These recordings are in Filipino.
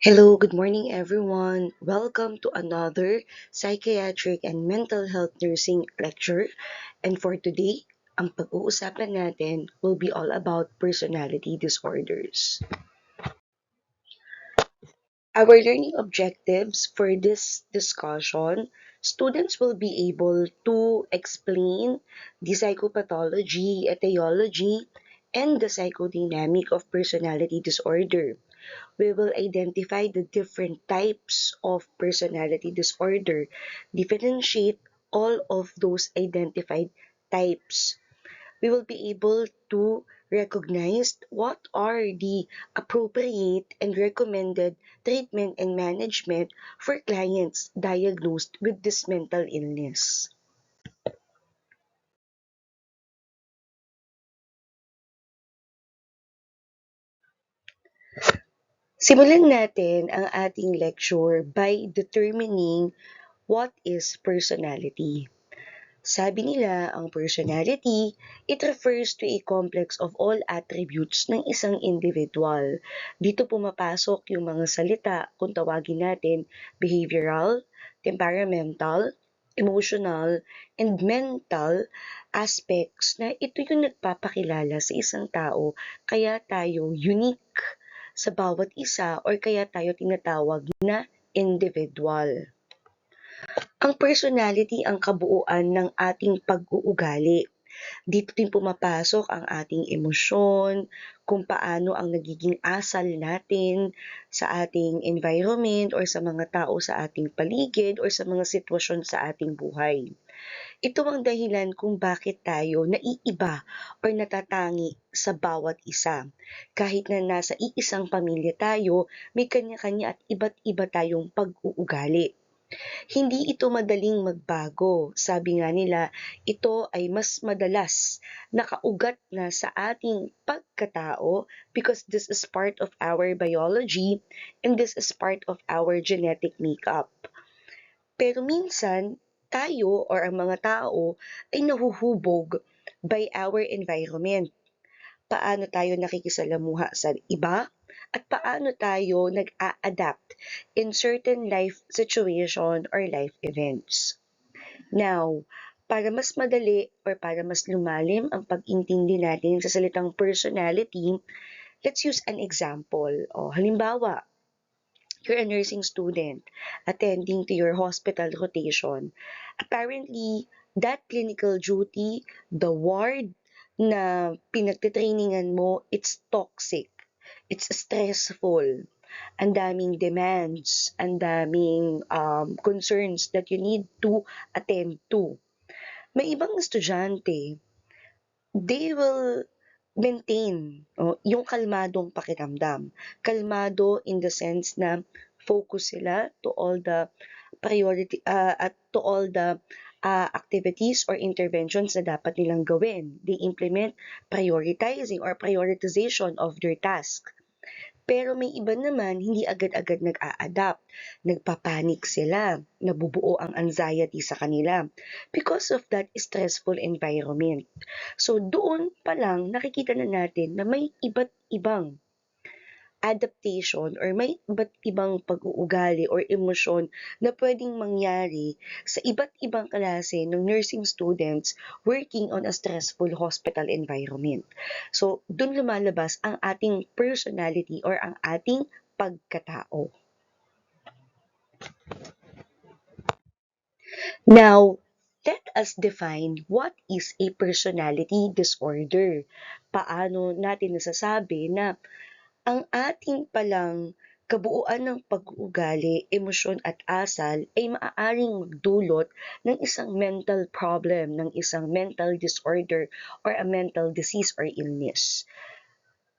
Hello, good morning everyone. Welcome to another psychiatric and mental health nursing lecture. And for today, ang pag-uusapan natin will be all about personality disorders. Our learning objectives for this discussion, students will be able to explain the psychopathology, etiology, and the psychodynamic of personality disorder. We will identify the different types of personality disorder, differentiate all of those identified types. We will be able to recognize what are the appropriate and recommended treatment and management for clients diagnosed with this mental illness. Simulan natin ang ating lecture by determining what is personality. Sabi nila, ang personality, it refers to a complex of all attributes ng isang individual. Dito pumapasok yung mga salita, kung tawagin natin, behavioral, temperamental, emotional, and mental aspects na ito yung nagpapakilala sa isang tao, kaya tayo unique sa bawat isa or kaya tayo tinatawag na individual. Ang personality ang kabuuan ng ating pag-uugali. Dito din pumapasok ang ating emosyon, kung paano ang nagiging asal natin sa ating environment or sa mga tao sa ating paligid or sa mga sitwasyon sa ating buhay. Ito ang dahilan kung bakit tayo naiiba or natatangi sa bawat isa. Kahit na nasa iisang pamilya tayo, may kanya-kanya at iba't iba tayong pag-uugali. Hindi ito madaling magbago. Sabi nga nila, ito ay mas madalas nakaugat na sa ating pagkatao because this is part of our biology and this is part of our genetic makeup. Pero minsan, tayo or ang mga tao ay nahuhubog by our environment. Paano tayo nakikisalamuha sa iba at paano tayo nag-a-adapt in certain life situation or life events. Now, para mas madali or para mas lumalim ang pag-intindi natin sa salitang personality, let's use an example. Halimbawa, you're a nursing student attending to your hospital rotation. Apparently, that clinical duty, the ward na pinagtitrainingan mo, it's toxic. It's stressful. Ang daming demands, ang daming concerns that you need to attend to. May ibang estudyante, they will maintain yung kalmadong pakiramdam. Kalmado in the sense na focus sila to all the priority at to all the activities or interventions na dapat nilang gawin. They implement prioritizing or prioritization of their task. Pero may iba naman hindi agad-agad nag-a-adapt, nagpapanik sila, nabubuo ang anxiety sa kanila because of that stressful environment. So doon pa lang nakikita na natin na may iba't ibang adaptation or may iba't ibang pag-uugali or emosyon na pwedeng mangyari sa iba't ibang klase ng nursing students working on a stressful hospital environment. So, dun lumalabas ang ating personality or ang ating pagkatao. Now, let us define what is a personality disorder. Paano natin nasasabi na ang ating palang kabuuan ng pag-uugali, emosyon at asal ay maaaring magdulot ng isang mental problem, ng isang mental disorder or a mental disease or illness.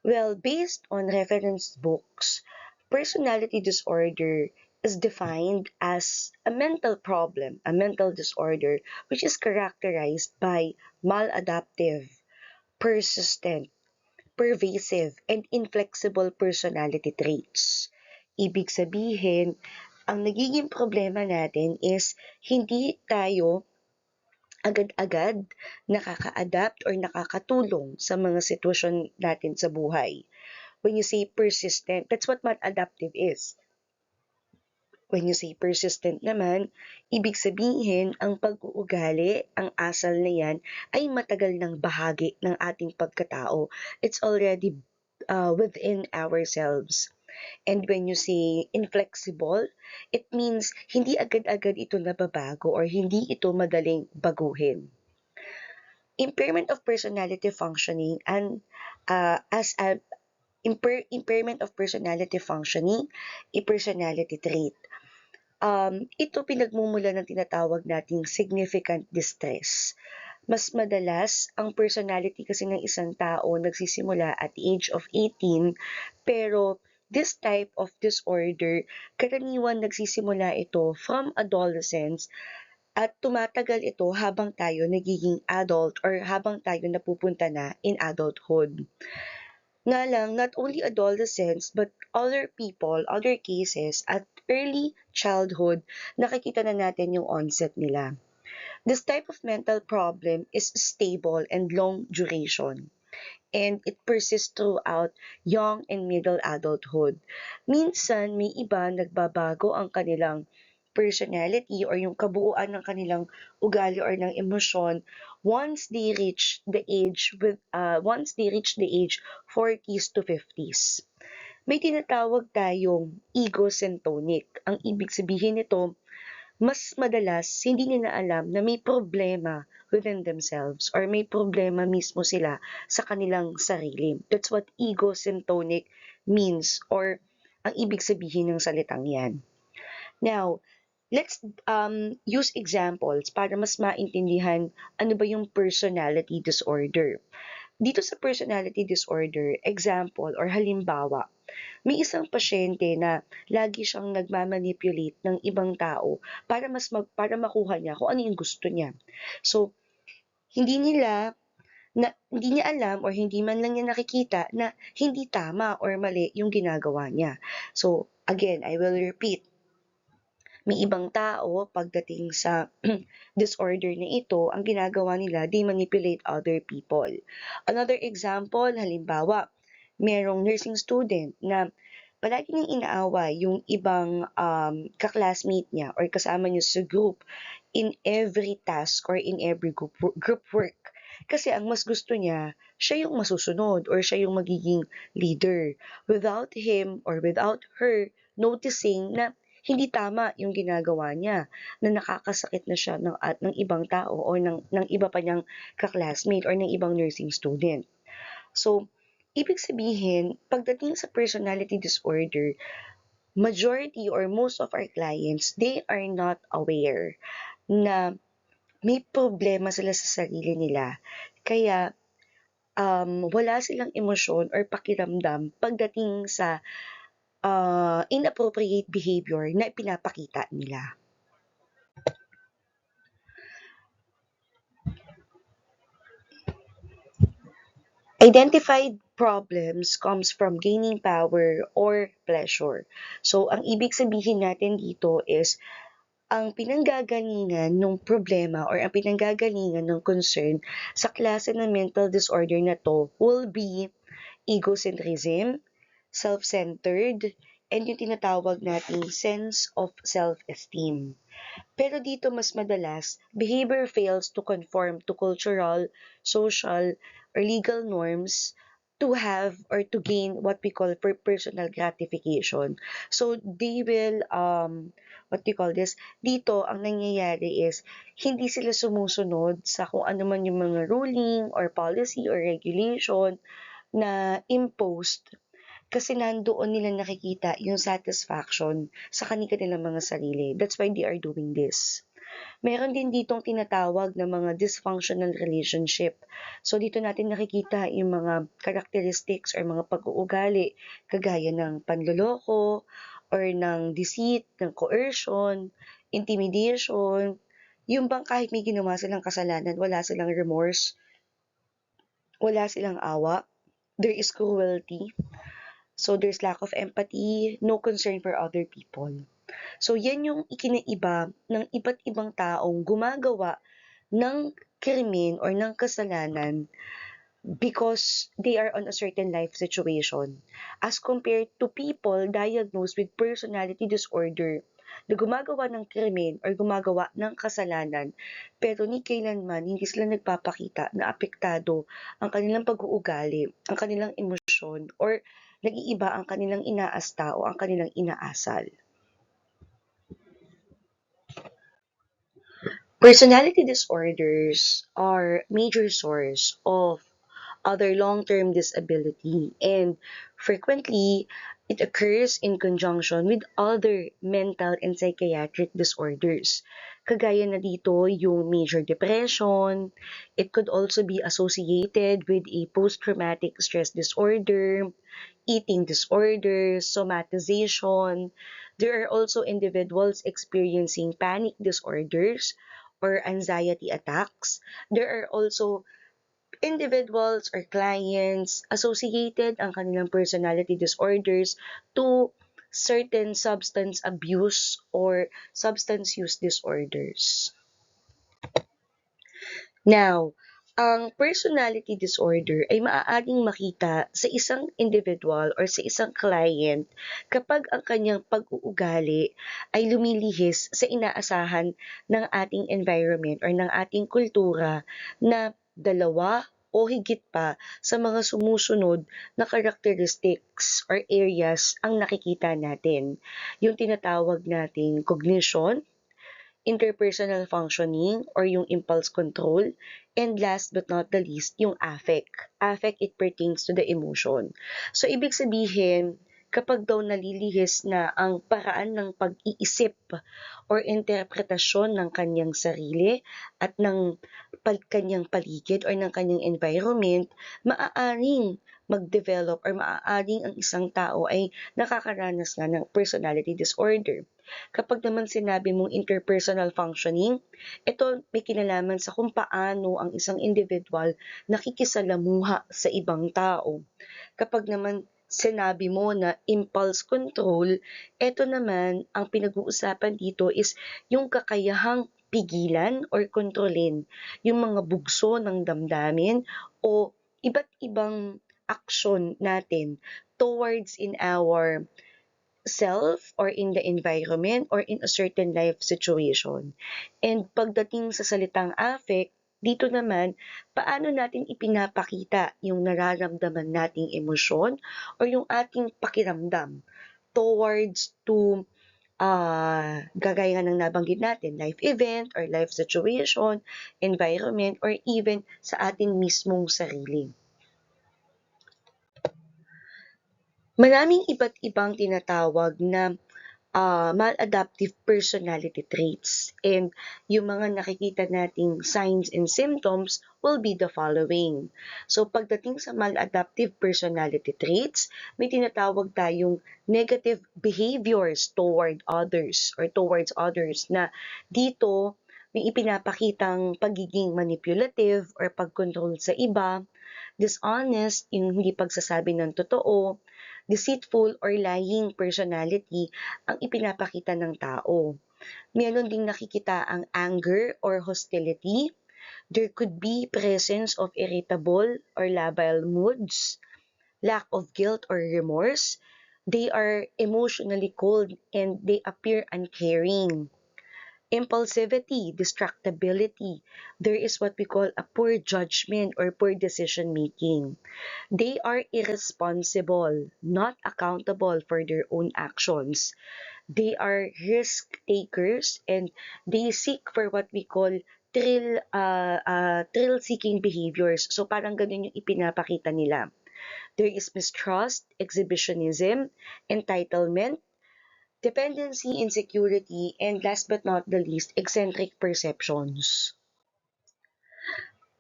Well, based on reference books, personality disorder is defined as a mental problem, a mental disorder which is characterized by maladaptive, persistent, pervasive, and inflexible personality traits. Ibig sabihin, ang nagiging problema natin is hindi tayo agad-agad nakaka-adapt or nakakatulong sa mga sitwasyon natin sa buhay. When you say persistent, that's what maladaptive is. When you say persistent naman, ibig sabihin ang pag-uugali, ang asal na yan, ay matagal ng bahagi ng ating pagkatao. It's already within ourselves. And when you say inflexible, it means hindi agad-agad ito nababago or hindi ito madaling baguhin. Impairment of personality functioning and as a impairment of personality functioning, a personality trait. Ito pinagmumula ng tinatawag nating significant distress. Mas madalas, ang personality kasi ng isang tao nagsisimula at the age of 18, pero this type of disorder, karaniwan nagsisimula ito from adolescence at tumatagal ito habang tayo nagiging adult or habang tayo napupunta na in adulthood. Nga lang, not only adolescents but other people, other cases at early childhood, nakikita na natin yung onset nila. This type of mental problem is stable and long duration, and it persists throughout young and middle adulthood. Minsan, may iba nagbabago ang kanilang personality or yung kabuuan ng kanilang ugali or ng emosyon once they reach the age 40s to 50s. May tinatawag tayong ego syntonic. Ang ibig sabihin nito, mas madalas hindi nila alam na may problema within themselves or may problema mismo sila sa kanilang sarili. That's what ego syntonic means or ang ibig sabihin ng salitang yan. Now, let's use examples para mas maintindihan ano ba yung personality disorder. Dito sa personality disorder, example or halimbawa, may isang pasyente na lagi siyang nagmamanipulate ng ibang tao para makuha niya kung ano yung gusto niya. So, hindi hindi niya alam or hindi man lang niya nakikita na hindi tama or mali yung ginagawa niya. So, again, I will repeat. May ibang tao pagdating sa disorder na ito, ang ginagawa nila, they manipulate other people. Another example, halimbawa, merong nursing student na palagi niyang inaaway yung ibang kaklasmate niya or kasama niya sa group in every task or in every group work. Kasi ang mas gusto niya, siya yung masusunod or siya yung magiging leader. Without him or without her noticing na hindi tama yung ginagawa niya, na nakakasakit na siya ng ibang tao or ng iba pa niyang kaklasmate or ng ibang nursing student. So, ibig sabihin, pagdating sa personality disorder, majority or most of our clients, they are not aware na may problema sila sa sarili nila. Kaya, wala silang emosyon or pakiramdam pagdating sa inappropriate behavior na pinapakita nila. Identified problems comes from gaining power or pleasure. So, ang ibig sabihin natin dito is ang pinanggagalingan ng problema or ang pinanggagalingan ng concern sa klase ng mental disorder na to will be egocentrism, self-centered, and yung tinatawag nating sense of self-esteem. Pero dito mas madalas, behavior fails to conform to cultural, social, or legal norms to have or to gain what we call personal gratification. So they will what do you call this? Dito ang nangyayari is hindi sila sumusunod sa kung ano man yung mga ruling or policy or regulation na imposed kasi nandoon nila nakikita yung satisfaction sa kanilang mga sarili. That's why they are doing this. Meron din ditong tinatawag na mga dysfunctional relationship. So dito natin nakikita yung mga characteristics or mga pag-uugali kagaya ng panloloko or ng deceit, ng coercion, intimidation, yung bang kahit may ginawa silang kasalanan, wala silang remorse, wala silang awa, there is cruelty. So, there's lack of empathy, no concern for other people. So, yan yung ikinaiba ng iba't ibang taong gumagawa ng krimen or ng kasalanan because they are on a certain life situation as compared to people diagnosed with personality disorder na gumagawa ng krimen or gumagawa ng kasalanan pero ni kailanman hindi sila nagpapakita na apektado ang kanilang pag-uugali, ang kanilang emosyon, or nag-iiba ang kanilang inaasta o ang kanilang inaasal. Personality disorders are major source of other long-term disability, and frequently it occurs in conjunction with other mental and psychiatric disorders. Kagaya na dito yung major depression. It could also be associated with a post-traumatic stress disorder, eating disorders, somatization. There are also individuals experiencing panic disorders or anxiety attacks. There are also individuals or clients associated ang kanilang personality disorders to certain substance abuse or substance use disorders. Now, ang personality disorder ay maaaring makita sa isang individual or sa isang client kapag ang kanyang pag-uugali ay lumilihis sa inaasahan ng ating environment or ng ating kultura na dalawa o higit pa sa mga sumusunod na characteristics or areas ang nakikita natin. Yung tinatawag nating cognition, interpersonal functioning or yung impulse control, and last but not the least, yung affect. Affect, it pertains to the emotion. So, ibig sabihin, kapag daw nalilihis na ang paraan ng pag-iisip or interpretasyon ng kanyang sarili at ng kanyang paligid or ng kanyang environment, maaaring mag-develop or maaaring ang isang tao ay nakakaranas nga ng personality disorder. Kapag naman sinabi mong interpersonal functioning, ito may kinalaman sa kung paano ang isang individual nakikisalamuha sa ibang tao. Kapag naman sinabi mo na impulse control, ito naman ang pinag-uusapan dito is yung kakayahang pigilan or kontrolin yung mga bugso ng damdamin o iba't ibang aksyon natin towards in our self or in the environment or in a certain life situation. And pagdating sa salitang affect, dito naman, paano natin ipinapakita yung nararamdaman nating emosyon or yung ating pakiramdam towards to gagaya nga ng nabanggit natin, life event or life situation, environment, or even sa ating mismong sarili. Maraming iba't ibang tinatawag na maladaptive personality traits. And yung mga nakikita nating signs and symptoms will be the following. So pagdating sa maladaptive personality traits, may tinatawag tayong negative behaviors toward others or towards others na dito may ipinapakitang pagiging manipulative or pagkontrol sa iba, dishonest, yung hindi pagsasabi ng totoo, deceitful or lying personality ang ipinapakita ng tao. Meron ding nakikita ang anger or hostility. There could be presence of irritable or labile moods, lack of guilt or remorse. They are emotionally cold and they appear uncaring. Impulsivity, distractibility. There is what we call a poor judgment or poor decision making. They are irresponsible, not accountable for their own actions. They are risk takers and they seek for what we call thrill-seeking behaviors. So parang ganun yung ipinapakita nila. There is mistrust, exhibitionism, entitlement, dependency, insecurity, and last but not the least, eccentric perceptions.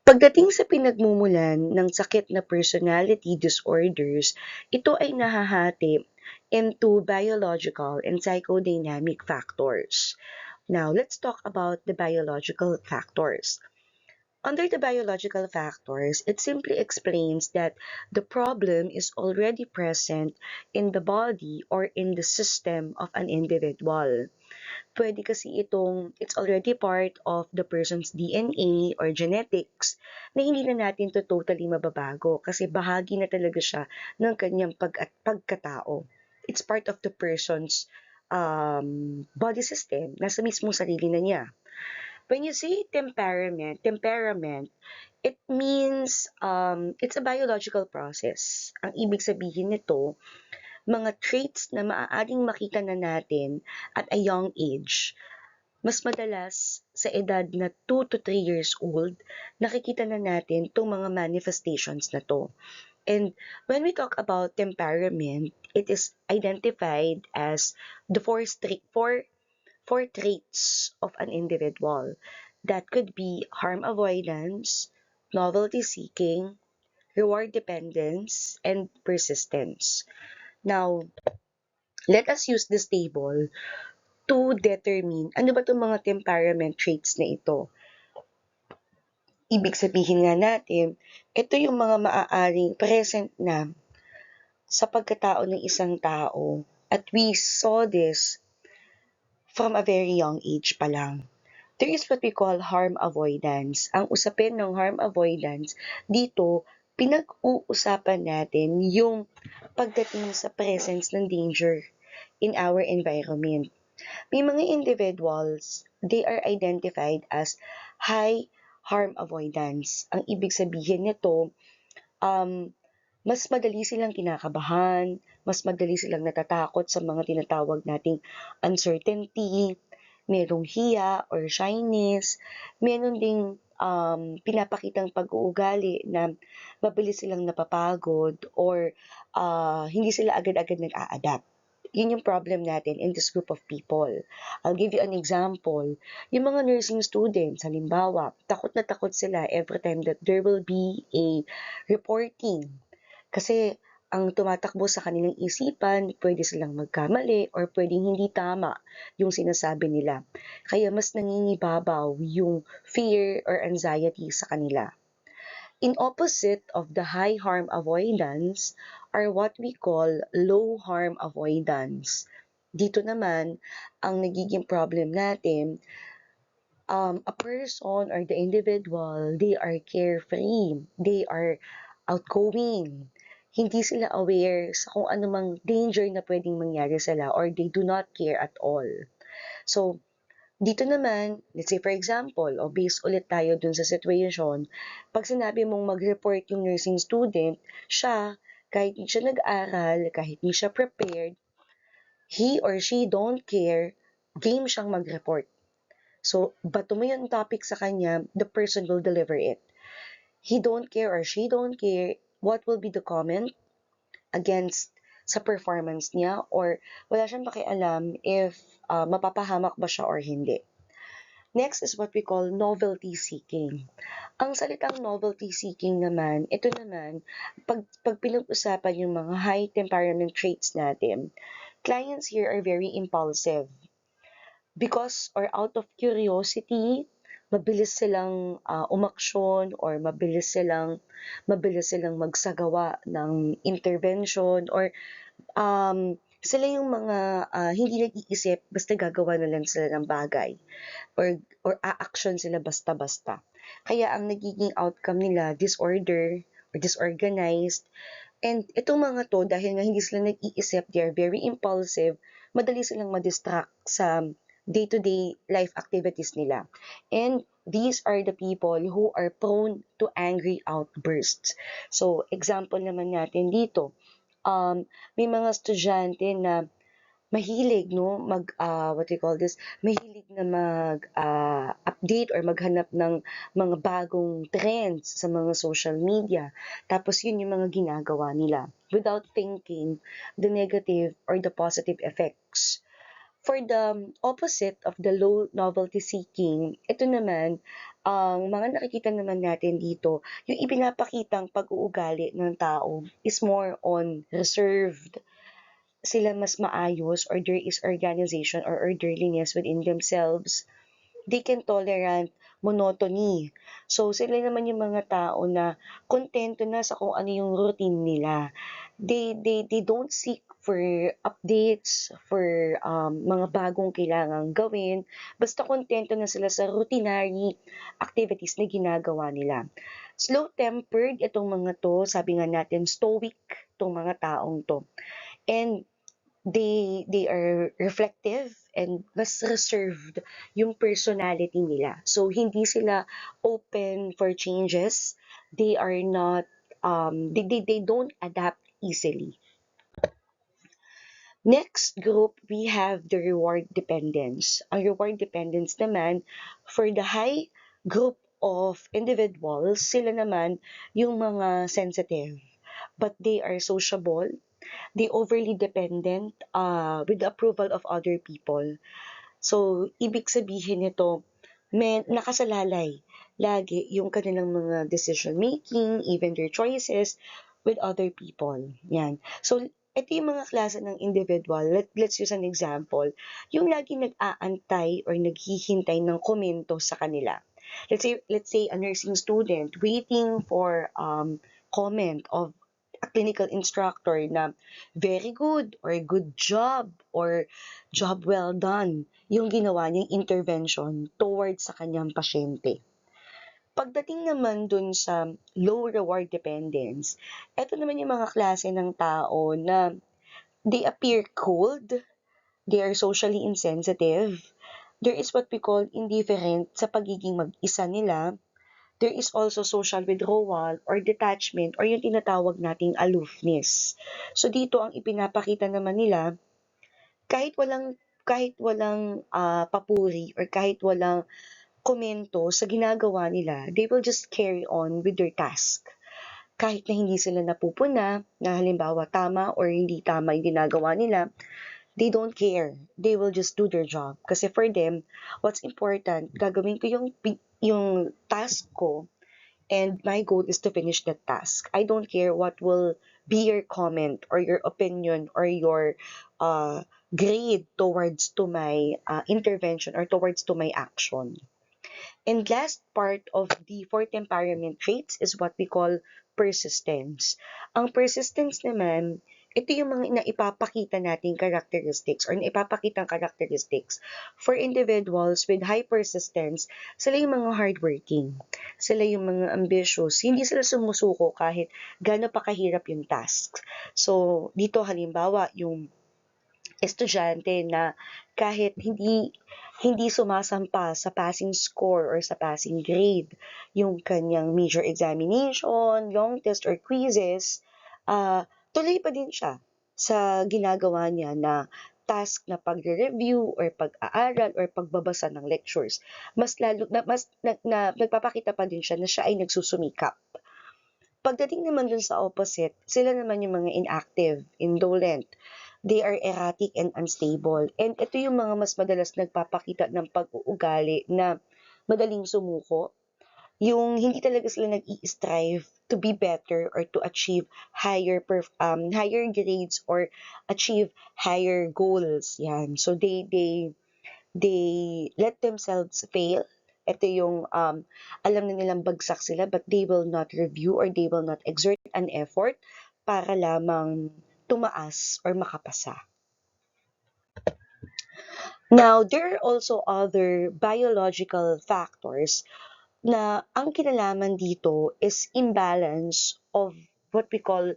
Pagdating sa pinagmumulan ng sakit na personality disorders, ito ay nahahati into biological and psychodynamic factors. Now, let's talk about the biological factors. Under the biological factors, it simply explains that the problem is already present in the body or in the system of an individual. Pwede kasi it's already part of the person's DNA or genetics na hindi na natin to totally mababago kasi bahagi na talaga siya ng kanyang pagkatao. It's part of the person's body system, nasa mismong sarili na niya. When you say temperament, it means it's a biological process. Ang ibig sabihin nito, mga traits na maaaring makita na natin at a young age. Mas madalas sa edad na 2 to 3 years old, nakikita na natin itong mga manifestations na to. And when we talk about temperament, it is identified as the four traits of an individual. That could be harm avoidance, novelty seeking, reward dependence, and persistence. Now, let us use this table to determine ano ba itong mga temperament traits na ito. Ibig sabihin nga natin, ito yung mga maaaring present na sa pagkatao ng isang tao, at we saw this from a very young age pa lang. There is what we call harm avoidance. Ang usapin ng harm avoidance, dito, pinag-uusapan natin yung pagdating sa presence ng danger in our environment. May mga individuals, they are identified as high harm avoidance. Ang ibig sabihin nito, mas madali silang kinakabahan, mas madali silang natatakot sa mga tinatawag nating uncertainty, merong hiya or shyness, meron ding pinapakitang pag-uugali na mabilis silang napapagod or hindi sila agad-agad nag-a-adapt. Yun yung problem natin in this group of people. I'll give you an example. Yung mga nursing students, halimbawa, takot na takot sila every time that there will be a reporting. Kasi ang tumatakbo sa kanilang isipan, pwede silang magkamali or pwedeng hindi tama yung sinasabi nila. Kaya mas nangingibabaw yung fear or anxiety sa kanila. In opposite of the high harm avoidance are what we call low harm avoidance. Dito naman, ang nagiging problem natin, a person or the individual, they are carefree, they are outgoing. Hindi sila aware sa kung anumang danger na pwedeng mangyari sila or they do not care at all. So, dito naman, let's say for example, o based ulit tayo dun sa situation, pag sinabi mong mag-report yung nursing student, siya, kahit hindi siya nag-aral, kahit hindi siya prepared, he or she don't care, game siyang mag-report. So, bato mo yung topic sa kanya, the person will deliver it. He don't care or she don't care what will be the comment against sa performance niya or wala siyang pakialam if mapapahamak ba siya or hindi. Next is what we call novelty seeking. Ang salitang novelty seeking naman, ito naman, pag pinag-usapan yung mga high temperament traits natin, clients here are very impulsive. Because or out of curiosity, mabilis silang umaksyon or mabilis silang magsagawa ng intervention or sila yung mga hindi nag-iisip basta gagawa na lang sila ng bagay or a-action sila basta-basta. Kaya ang nagiging outcome nila disorder or disorganized. And itong mga to, dahil nga hindi sila nag-iisip, they are very impulsive, madali silang ma-distract sa day-to-day life activities nila. And these are the people who are prone to angry outbursts. So, example naman natin dito, may mga estudyante na mahilig what you call this, mahilig na update or maghanap ng mga bagong trends sa mga social media. Tapos yun yung mga ginagawa nila without thinking the negative or the positive effects. For the opposite of the low novelty seeking, ito naman, ang mga nakikita naman natin dito, yung ipinapakitang pag-uugali ng tao is more on reserved, sila mas maayos or there is organization or orderliness within themselves. They can tolerate monotony. So, sila naman yung mga tao na kontento na sa kung ano yung routine nila. They don't seek for updates, for mga bagong kailangang gawin. Basta kontento na sila sa routinary activities na ginagawa nila. Slow-tempered itong mga to, sabi nga natin, stoic itong mga taong to. And they are reflective and mas reserved yung personality nila. So hindi sila open for changes. They are not they don't adapt easily. Next group, we have the reward dependence. Ang reward dependence naman, for the high group of individuals, sila naman yung mga sensitive. But they are sociable, they overly dependent with the approval of other people. So, ibig sabihin nito, may nakasalalay lagi yung kanilang mga decision making, even their choices with other people. Yan. So, ito yung mga klase ng individual. Let's use an example. Yung lagi nag-aantay or naghihintay ng komento sa kanila. Let's say a nursing student waiting for comment of a clinical instructor na very good or good job or job well done yung ginawa niyang intervention towards sa kanyang pasyente. Pagdating naman dun sa low reward dependence, eto naman yung mga klase ng tao na they appear cold, they are socially insensitive, there is what we call indifferent sa pagiging mag-isa nila, there is also social withdrawal or detachment or yung tinatawag nating aloofness. So dito ang ipinapakita naman nila, kahit walang papuri or kahit walang komento sa ginagawa nila, they will just carry on with their task. Kahit na hindi sila napupuna, na halimbawa tama or hindi tama yung ginagawa nila, they don't care. They will just do their job. Kasi for them, what's important, gagawin ko yung task ko and my goal is to finish that task. I don't care what will be your comment or your opinion or your uh, grade towards to my intervention or towards to my action. And last part of the fourth temperament traits is what we call persistence. Ang persistence naman, ito yung mga naipapakita nating characteristics or naipapakitang characteristics for individuals with high persistence. Sila yung mga hardworking. Sila yung mga ambitious. Hindi sila sumusuko kahit gaano pa kahirap yung task. So, dito halimbawa, yung estudyante na kahit hindi sumasampa sa passing score or sa passing grade yung kanyang major examination, long test or quizzes, uh, tuloy pa din siya sa ginagawa niya na task na pagre-review or pag-aaral or pagbabasa ng lectures. Mas lalo na nagpapakita pa din siya na siya ay nagsusumikap. Pagdating naman dun sa opposite, sila naman yung mga inactive, indolent. They are erratic and unstable. And ito yung mga mas madalas nagpapakita ng pag-uugali na madaling sumuko. Yung hindi talaga sila nag-i-strive to be better or to achieve higher grades or achieve higher goals. Yan. So they let themselves fail. Ito yung alam na nilang bagsak sila but they will not review or they will not exert an effort para lamang tumaas or makapasa. Now, there are also other biological factors na ang kinalaman dito is imbalance of what we call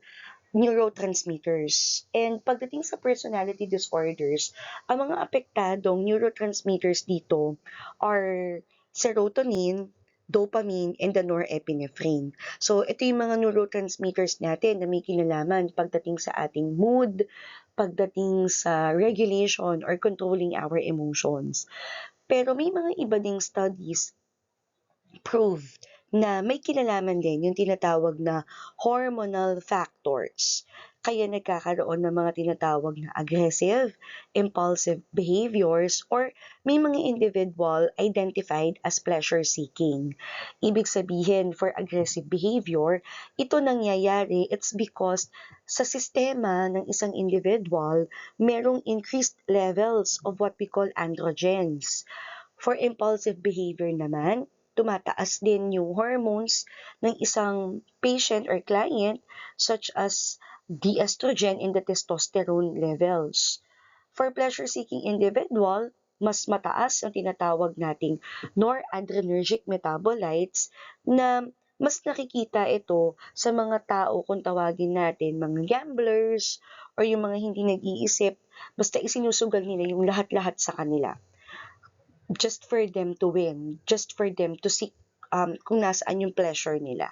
neurotransmitters. And pagdating sa personality disorders, ang mga apektadong neurotransmitters dito are serotonin, dopamine, and the norepinephrine. So, ito yung mga neurotransmitters natin na may kinalaman pagdating sa ating mood, pagdating sa regulation or controlling our emotions. Pero may mga iba ding studies proved na may kinalaman din yung tinatawag na hormonal factors. Kaya nagkakaroon ng mga tinatawag na aggressive, impulsive behaviors, or may mga individual identified as pleasure-seeking. Ibig sabihin, for aggressive behavior, ito nangyayari, it's because sa sistema ng isang individual, merong increased levels of what we call androgens. For impulsive behavior naman, tumataas din yung hormones ng isang patient or client such as the estrogen and the testosterone levels. For pleasure-seeking individual, mas mataas ang tinatawag nating noradrenergic metabolites na mas nakikita ito sa mga tao kung tawagin natin mga gamblers or yung mga hindi nag-iisip, basta isinusugal nila yung lahat-lahat sa kanila. Just for them to win, just for them to seek kung nasaan yung pleasure nila.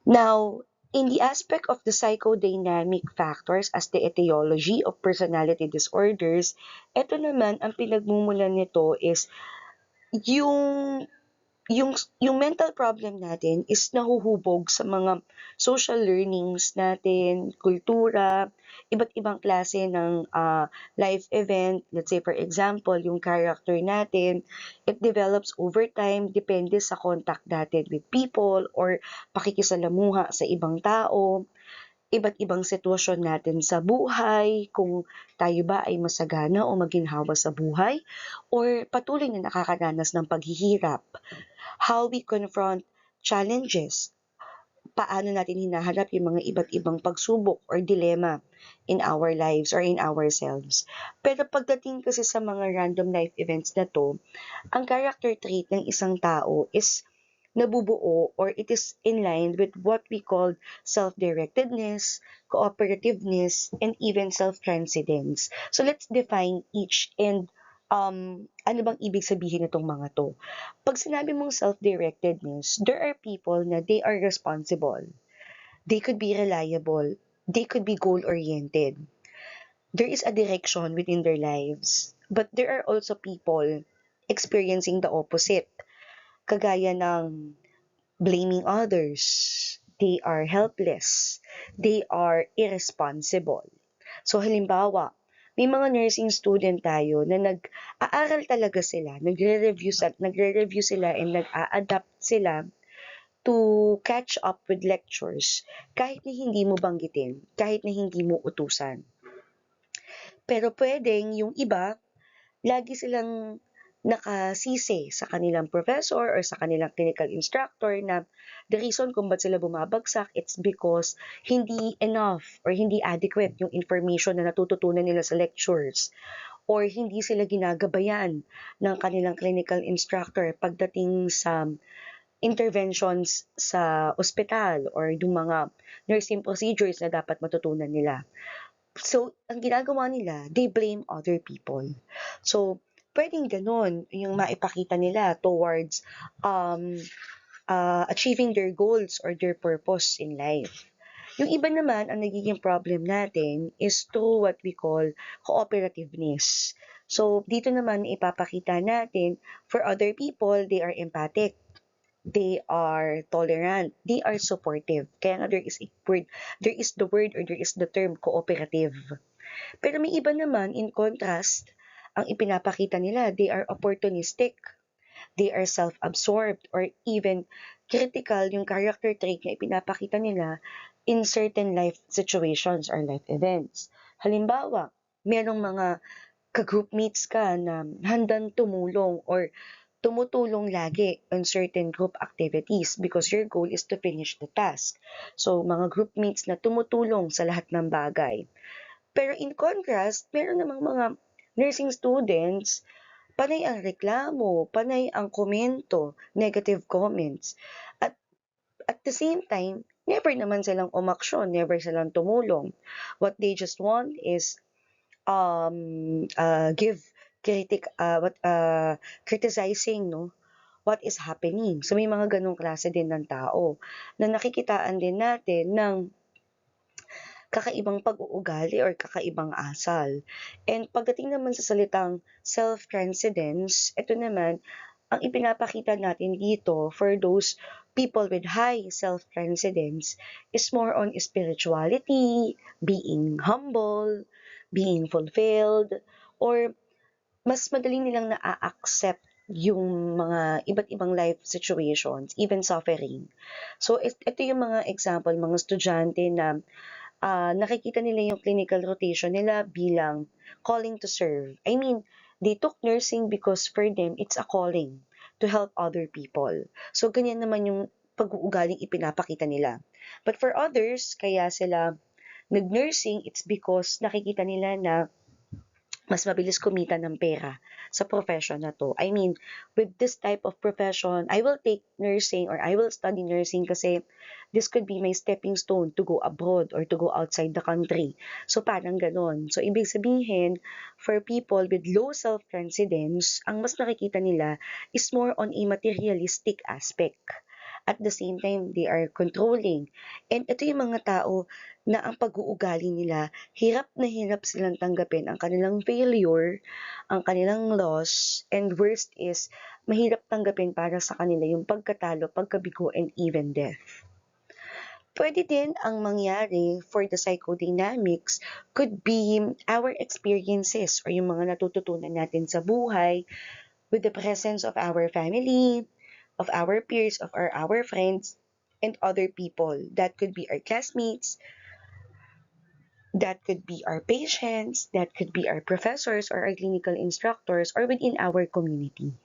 Now, in the aspect of the psychodynamic factors as the etiology of personality disorders, ito naman ang pinagmumulan nito is yung yung mental problem natin is nahuhubog sa mga social learnings natin, kultura, iba't ibang klase ng life event. Let's say, for example, yung character natin, it develops over time, depende sa contact natin with people or pakikisalamuha sa ibang tao, iba't ibang sitwasyon natin sa buhay, kung tayo ba ay masagana o maginhawa sa buhay, or patuloy na nakakaranas ng paghihirap, how we confront challenges, paano natin hinaharap yung mga iba't ibang pagsubok or dilemma in our lives or in ourselves. Pero pagdating kasi sa mga random life events na to, ang character trait ng isang tao is nabubuo or it is in line with what we call self-directedness, cooperativeness, and even self-transcendence. So let's define each and ano bang ibig sabihin nitong mga to. Pag sinabi mong self-directedness, there are people na they are responsible. They could be reliable. They could be goal-oriented. There is a direction within their lives. But there are also people experiencing the opposite. Kagaya ng blaming others. They are helpless. They are irresponsible. So halimbawa, may mga nursing student tayo na nag-aaral talaga sila, nagre-review sila and nag-a-adapt sila to catch up with lectures kahit na hindi mo banggitin, kahit na hindi mo utusan. Pero pwedeng yung iba, lagi silang nakasisi sa kanilang professor or sa kanilang clinical instructor na the reason kung ba't sila bumabagsak, it's because hindi enough or hindi adequate yung information na natututunan nila sa lectures or hindi sila ginagabayan ng kanilang clinical instructor pagdating sa interventions sa ospital or yung mga nursing procedures na dapat matutunan nila. So, ang ginagawa nila, they blame other people. So, pwedeng ganun yung maipakita nila towards achieving their goals or their purpose in life. Yung iba naman, ang nagiging problem natin is through what we call cooperativeness. So, dito naman ipapakita natin, for other people, they are empathic. They are tolerant, they are supportive. Kaya nga there is the word or there is the term cooperative. Pero may iba naman, in contrast, ang ipinapakita nila, they are opportunistic, they are self-absorbed, or even critical yung character trait na ipinapakita nila in certain life situations or life events. Halimbawa, merong mga ka-groupmates ka na handang tumulong or tumutulong lagi on certain group activities because your goal is to finish the task. So, mga groupmates na tumutulong sa lahat ng bagay. Pero in contrast, meron namang mga nursing students, panay ang reklamo, panay ang komento, negative comments. At the same time, never naman silang umaksyon, never silang tumulong. What they just want is give criticizing what is happening. So may mga ganong klase din ng tao na nakikitaan din natin ng kakaibang pag-uugali or kakaibang asal. And pagdating naman sa salitang self-transcendence, ito naman, ang ipinapakita natin dito for those people with high self-transcendence is more on spirituality, being humble, being fulfilled, or mas madali nilang na-accept yung mga iba't ibang life situations, even suffering. So, ito yung mga example, mga estudyante na nakikita nila yung clinical rotation nila bilang calling to serve. I mean, they took nursing because for them, it's a calling to help other people. So, ganyan naman yung pag-uugaling ipinapakita nila. But for others, kaya sila nag-nursing, it's because nakikita nila na mas mabilis kumita ng pera sa profession na 'to. I mean, with this type of profession, I will take nursing or I will study nursing kasi this could be my stepping stone to go abroad or to go outside the country. So, parang gano'n. So, ibig sabihin, for people with low self-confidence, ang mas nakikita nila is more on a materialistic aspect. At the same time, they are controlling. And ito yung mga tao na ang pag-uugali nila, hirap na hirap silang tanggapin ang kanilang failure, ang kanilang loss, and worst is, mahirap tanggapin para sa kanila yung pagkatalo, pagkabigo, and even death. Pwede din ang mangyari for the psychodynamics could be our experiences or yung mga natututunan natin sa buhay with the presence of our family, of our peers, of our friends, and other people. That could be our classmates, that could be our patients, that could be our professors or our clinical instructors or within our community.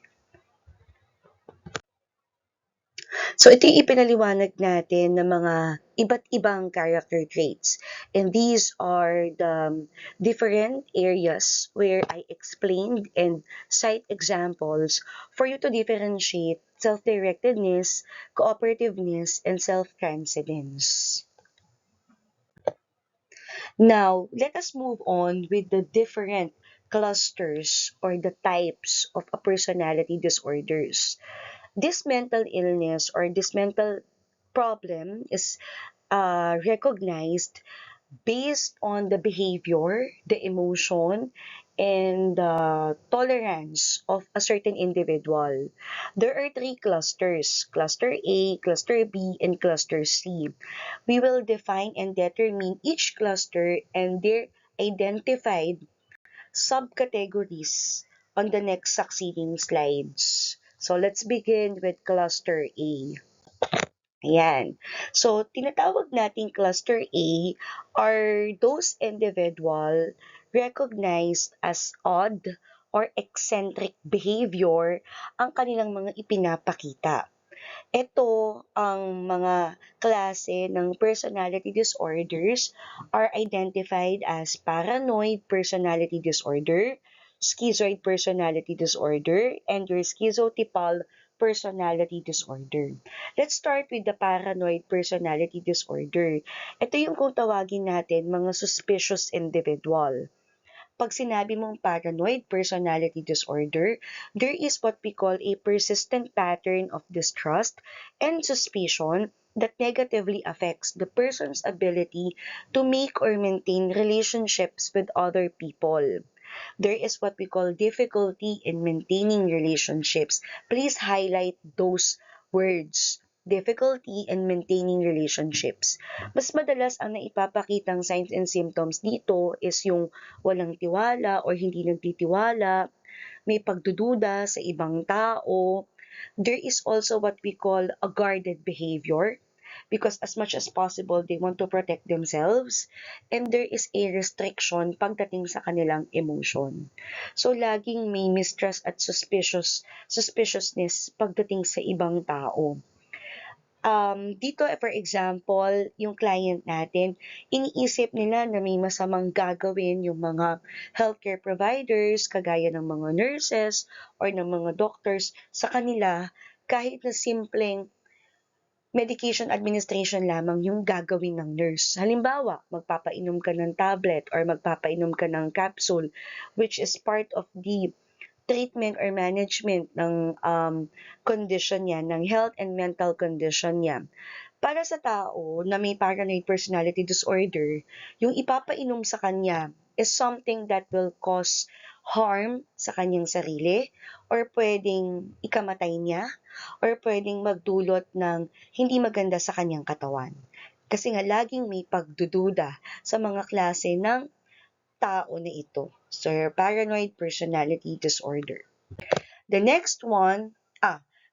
So ito yung ipinaliwanag natin ng mga iba't ibang character traits. And these are the different areas where I explained and cite examples for you to differentiate self-directedness, cooperativeness, and self-transcendence. Now, let us move on with the different clusters or the types of a personality disorders. This mental illness or this mental problem is recognized based on the behavior, the emotion, and the tolerance of a certain individual. There are three clusters, cluster A, cluster B, and cluster C. We will define and determine each cluster and their identified subcategories on the next succeeding slides. So let's begin with cluster A. Ayan. So, tinatawag nating cluster A are those individual recognized as odd or eccentric behavior ang kanilang mga ipinapakita. Ito ang mga klase ng personality disorders are identified as paranoid personality disorder, schizoid personality disorder, and your schizotypal personality disorder. Let's start with the paranoid personality disorder. Ito yung kung tawagin natin mga suspicious individual. Pag sinabi mong paranoid personality disorder, there is what we call a persistent pattern of distrust and suspicion that negatively affects the person's ability to make or maintain relationships with other people. There is what we call difficulty in maintaining relationships. Please highlight those words. Difficulty in maintaining relationships. Mas madalas ang naipapakitang signs and symptoms dito is yung walang tiwala or hindi nagtitiwala, may pagdududa sa ibang tao. There is also what we call a guarded behavior because as much as possible, they want to protect themselves and there is a restriction pagdating sa kanilang emotion. So, laging may mistrust at suspiciousness pagdating sa ibang tao. Dito, for example, yung client natin, iniisip nila na may masamang gagawin yung mga healthcare providers, kagaya ng mga nurses or ng mga doctors sa kanila kahit na simpleng medication administration lamang yung gagawin ng nurse. Halimbawa, magpapainom ka ng tablet or magpapainom ka ng capsule which is part of the treatment or management ng condition niya, ng health and mental condition niya. Para sa tao na may paranoid personality disorder, yung ipapainom sa kanya is something that will cause harm sa kanyang sarili or pwedeng ikamatay niya or pwedeng magdulot ng hindi maganda sa kanyang katawan. Kasi nga laging may pagdududa sa mga klase ng tao na ito. So, paranoid personality disorder. The next one,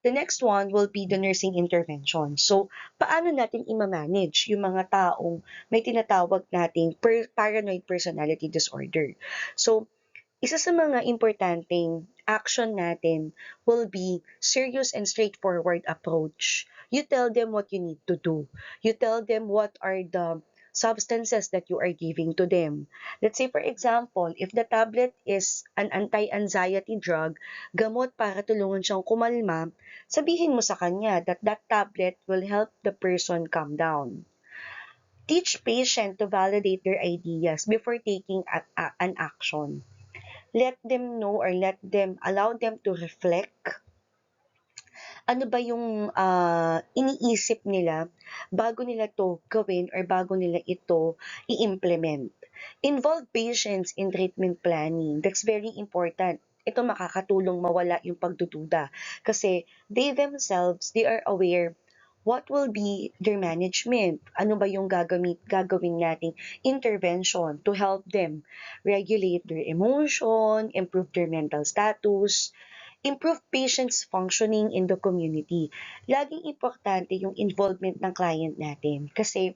the next one will be the nursing intervention. So, paano natin i-manage yung mga taong may tinatawag nating paranoid personality disorder? So, isa sa mga importanteng action natin will be serious and straightforward approach. You tell them what you need to do. You tell them what are the substances that you are giving to them. Let's say, for example, if the tablet is an anti-anxiety drug, gamot para tulungan siyang kumalma, sabihin mo sa kanya that that tablet will help the person calm down. Teach patient to validate their ideas before taking an action. Let them know or allow them to reflect ano ba yung iniisip nila bago nila to gawin or bago nila ito i-implement. Involve patients in treatment planning. That's very important. Ito makakatulong mawala yung pagdududa kasi they are aware what will be their management. Ano ba yung gagawin nating intervention to help them regulate their emotion, improve their mental status, improve patients' functioning in the community. Laging importante yung involvement ng client natin kasi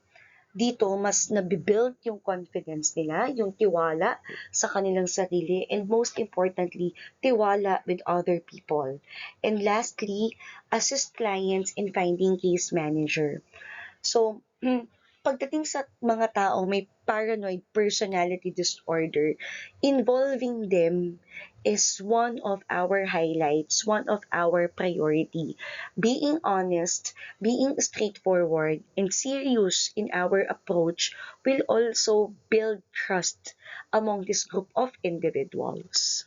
dito mas nabibuild yung confidence nila, yung tiwala sa kanilang sarili, and most importantly, tiwala with other people. And lastly, assist clients in finding case manager. So, pagdating sa mga tao may paranoid personality disorder, involving them is one of our highlights, one of our priority. Being honest, being straightforward, and serious in our approach will also build trust among this group of individuals.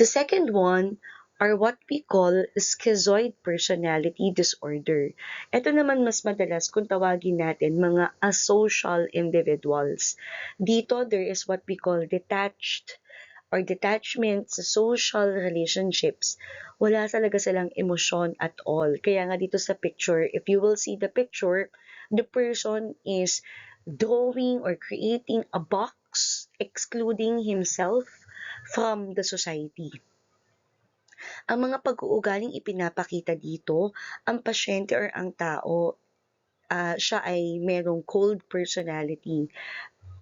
The second one are what we call schizoid personality disorder. Ito naman mas madalas kung tawagin natin mga asocial individuals. Dito, there is what we call detached or detachment sa social relationships. Wala talaga silang emosyon at all. Kaya nga dito sa picture, if you will see the picture, the person is drawing or creating a box excluding himself from the society. Ang mga pag-uugaling ipinapakita dito, ang pasyente or ang tao, siya ay merong cold personality.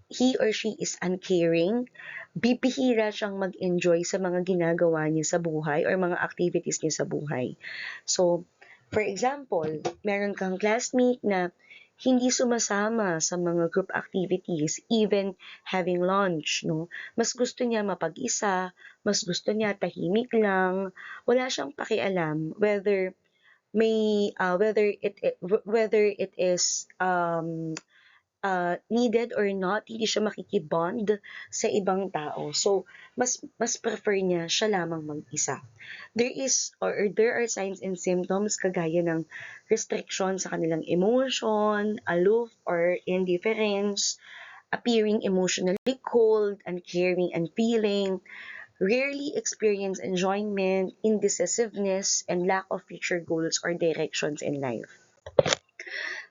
He or she is uncaring, bibihira siyang mag-enjoy sa mga ginagawa niya sa buhay or mga activities niya sa buhay. So, for example, meron kang classmate na hindi sumasama sa mga group activities, even having lunch, no? Mas gusto niya mapag-isa, mas gusto niya tahimik lang, wala siyang pakialam whether it is needed or not, hindi siya makikibond sa ibang tao. So, mas prefer niya siya lamang mag-isa. There are signs and symptoms kagaya ng restriction sa kanilang emotion, aloof or indifference, appearing emotionally cold, uncaring and feeling, rarely experience enjoyment, indecisiveness, and lack of future goals or directions in life.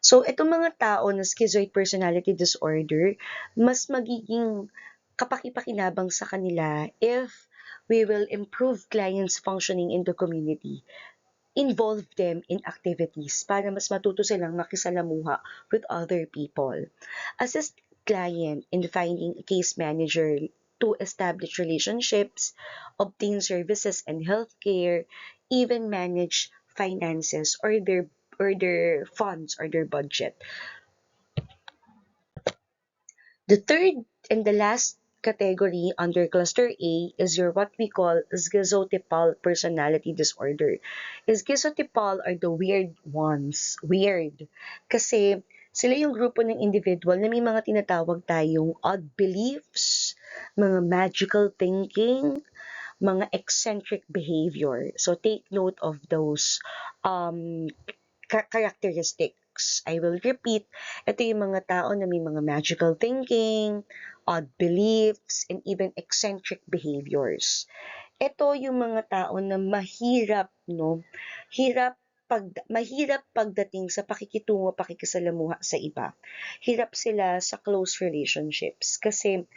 So, itong mga tao na schizoid personality disorder, mas magiging kapaki-pakinabang sa kanila if we will improve clients' functioning in the community, involve them in activities para mas matuto silang makisalamuha with other people. Assist client in finding a case manager to establish relationships, obtain services and healthcare, even manage finances or their funds or their budget. The third and the last category under cluster A is your what we call schizotypal personality disorder. Schizotypal are the weird ones. Weird. Kasi sila yung grupo ng individual na may mga tinatawag tayong odd beliefs, mga magical thinking, mga eccentric behavior. So take note of those um, characteristics. I will repeat, ito yung mga tao na may mga magical thinking, odd beliefs, and even eccentric behaviors. Ito yung mga tao na mahirap, no? Mahirap pagdating sa pakikitungo, pakikisalamuha sa iba. Hirap sila sa close relationships kasi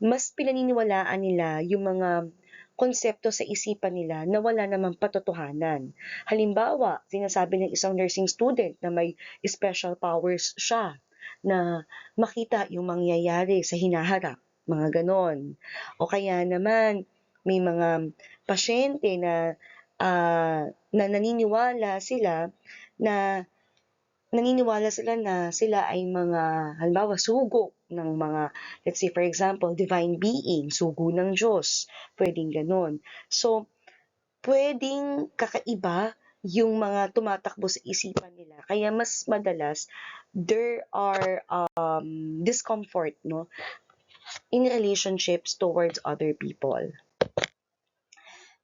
mas pinaniniwalaan nila yung mga konsepto sa isipan nila na wala namang patotohanan. Halimbawa, sinasabi ng isang nursing student na may special powers siya na makita yung mangyayari sa hinaharap, mga ganon. O kaya naman, may mga pasyente na naniniwala sila na naniniwala sila na sila ay mga, halimbawa, sugo ng mga, let's say for example, divine being, sugo ng Diyos, pwedeng ganon. So, pwedeng kakaiba yung mga tumatakbo sa isipan nila. Kaya mas madalas, there are discomfort, no, in relationships towards other people.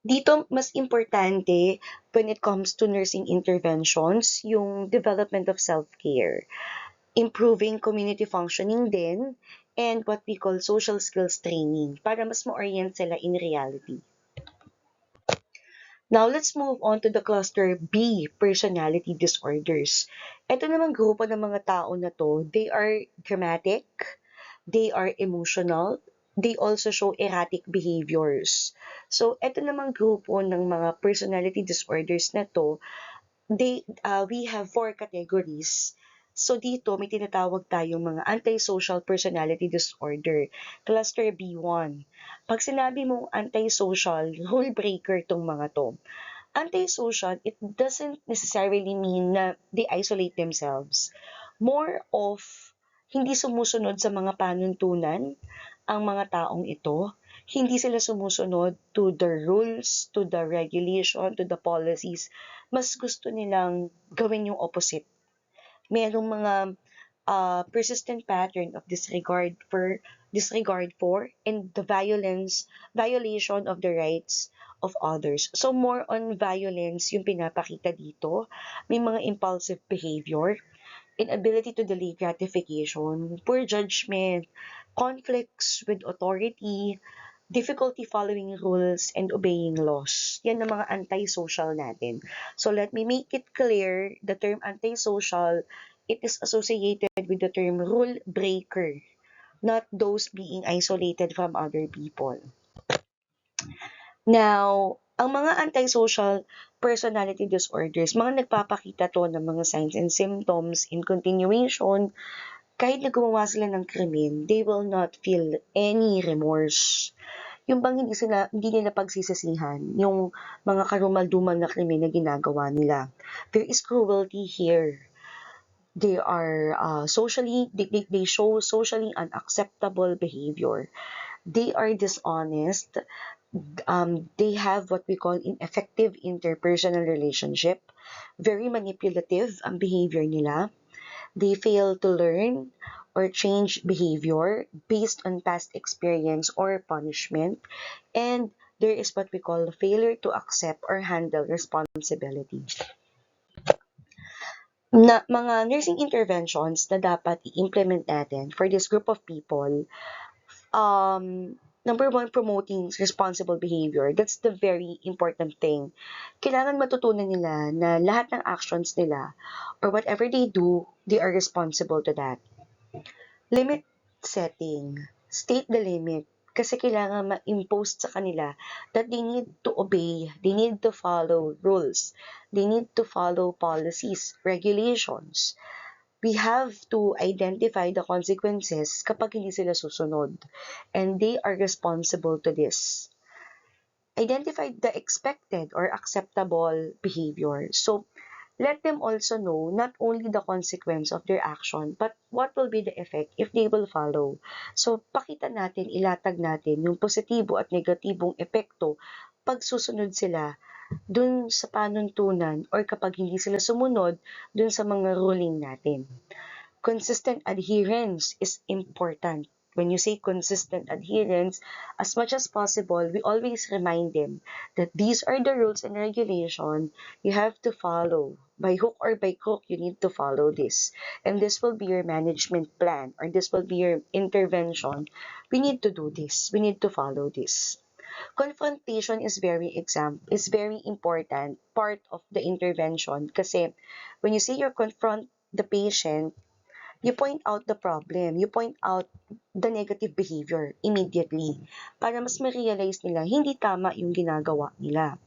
Dito, mas importante when it comes to nursing interventions, yung development of self-care, improving community functioning din, and what we call social skills training para mas ma-orient sila in reality. Now, let's move on to the cluster B, personality disorders. Ito namang grupo ng mga tao na to, they are dramatic, they are emotional, they also show erratic behaviors. So, ito namang grupo ng mga personality disorders na to, we have 4 categories. So, dito may tinatawag tayong mga antisocial personality disorder, cluster B1. Pag sinabi mong antisocial, rule breaker tong mga to. Antisocial, it doesn't necessarily mean na they isolate themselves. More of hindi sumusunod sa mga panuntunan ang mga taong ito. Hindi sila sumusunod to the rules, to the regulation, to the policies. Mas gusto nilang gawin yung opposite. Merong mga persistent pattern of disregard for and the violation of the rights of others. So more on violence yung pinapakita dito. May mga impulsive behavior, inability to delay gratification, poor judgment, conflicts with authority, difficulty following rules and obeying laws. Yan ang mga antisocial natin. So let me make it clear, the term antisocial, it is associated with the term rule breaker, not those being isolated from other people. Now, ang mga antisocial personality disorders, mga nagpapakita to ng mga signs and symptoms in continuation, kahit na gumawa sila ng krimen, they will not feel any remorse. Yung bang hindi nila pagsisisihan yung mga karumal-dumal na krimen na ginagawa nila. There is cruelty here. They are they show socially unacceptable behavior. They are dishonest. They have what we call ineffective interpersonal relationship. Very manipulative ang behavior nila. They fail to learn or change behavior based on past experience or punishment. And there is what we call failure to accept or handle responsibility. Na mga nursing interventions na dapat i-implement natin for this group of people, number one, promoting responsible behavior. That's the very important thing. Kailangan matutunan nila na lahat ng actions nila or whatever they do, they are responsible to that. Limit setting. State the limit. Kasi kailangan ma-impose sa kanila that they need to obey, they need to follow rules, they need to follow policies, regulations. We have to identify the consequences kapag hindi sila susunod. And they are responsible to this. Identify the expected or acceptable behavior. So, let them also know not only the consequence of their action, but what will be the effect if they will follow. So, pakita natin, ilatag natin yung positibo at negatibong epekto pag susunod sila dun sa panuntunan or kapag hindi sila sumunod dun sa mga ruling natin. Consistent adherence is important. When you say consistent adherence, as much as possible, we always remind them that these are the rules and regulations you have to follow. By hook or by crook, you need to follow this. And this will be your management plan or this will be your intervention. We need to do this. We need to follow this. Confrontation is very important part of the intervention kasi when you say you confront the patient, you point out the problem, you point out the negative behavior immediately para mas ma-realize nila hindi tama yung ginagawa nila.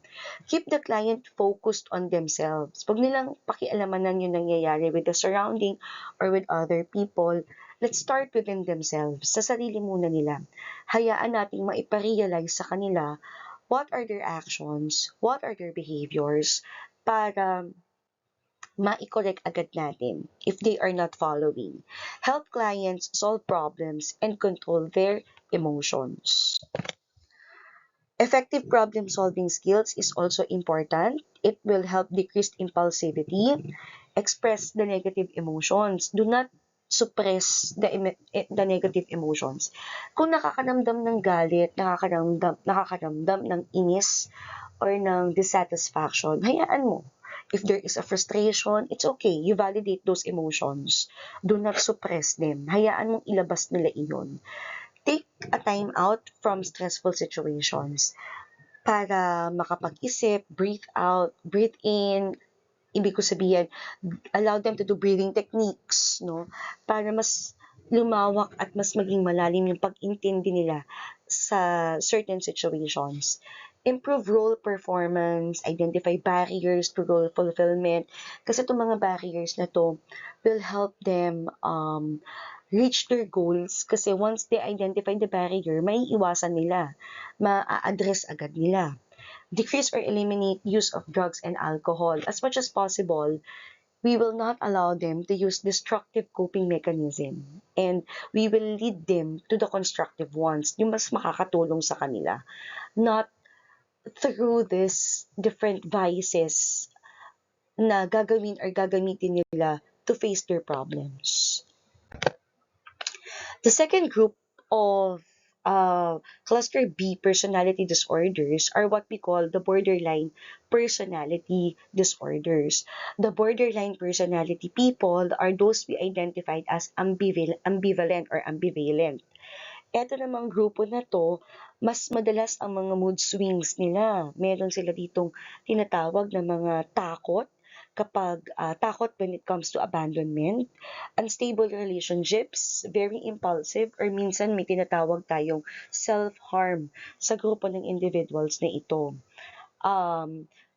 Keep the client focused on themselves. Huwag nilang pakialamanan yung nangyayari with the surrounding or with other people. Let's start within themselves. Sa sarili muna nila. Hayaan nating maiparealize sa kanila what are their actions, what are their behaviors, para ma-correct agad natin if they are not following. Help clients solve problems and control their emotions. Effective problem-solving skills is also important. It will help decrease impulsivity, express the negative emotions. Do not suppress the negative emotions. Kung nakakaramdam ng galit, nakakaramdam ng inis or ng dissatisfaction, hayaan mo. If there is a frustration, it's okay. You validate those emotions. Do not suppress them. Hayaan mong ilabas nila iyon. Take a time out from stressful situations para makapag-isip, breathe out, breathe in. Ibig ko sabihin, allow them to do breathing techniques, no? Para mas lumawak at mas maging malalim yung pag-intindi nila sa certain situations. Improve role performance, identify barriers to role fulfillment. Kasi itong mga barriers na to will help them reach their goals kasi once they identify the barrier, may iwasan nila, ma-address agad nila. Decrease or eliminate use of drugs and alcohol. As much as possible, we will not allow them to use destructive coping mechanism and we will lead them to the constructive ones, yung mas makakatulong sa kanila. Not through these different vices na gagamitin nila to face their problems. The second group of cluster B personality disorders are what we call the borderline personality disorders. The borderline personality people are those we identified as ambivalent or ambivalent. Eto namang grupo na to, mas madalas ang mga mood swings nila. Meron sila ditong tinatawag na mga takot, takot when it comes to abandonment, unstable relationships, very impulsive, or minsan may tinatawag tayong self-harm sa grupo ng individuals na ito.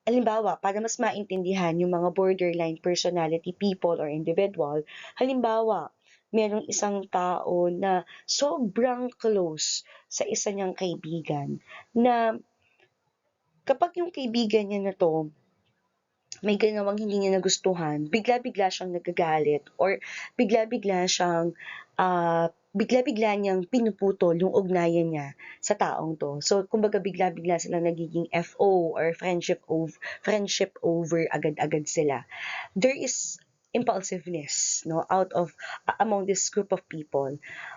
Halimbawa, para mas maintindihan yung mga borderline personality people or individual, halimbawa, merong isang tao na sobrang close sa isa niyang kaibigan na kapag yung kaibigan niya na to may ginawang hindi niya nagustuhan, bigla-bigla siyang nagagalit or bigla-bigla niyang pinuputol yung ugnayan niya sa taong to. So, kumbaga bigla-bigla silang nagiging FO or friendship over agad-agad sila. There is impulsiveness, no, among this group of people.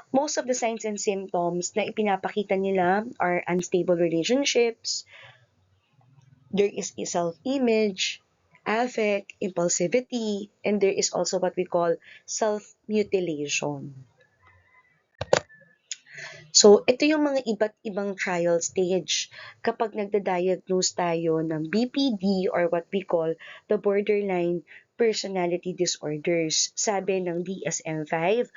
Most of the signs and symptoms na ipinapakita nila are unstable relationships, there is a self-image, affect, impulsivity, and there is also what we call self-mutilation. So, ito yung mga iba't ibang trial stage kapag nagda-diagnose tayo ng BPD or what we call the borderline personality disorders. Sabi ng DSM-5,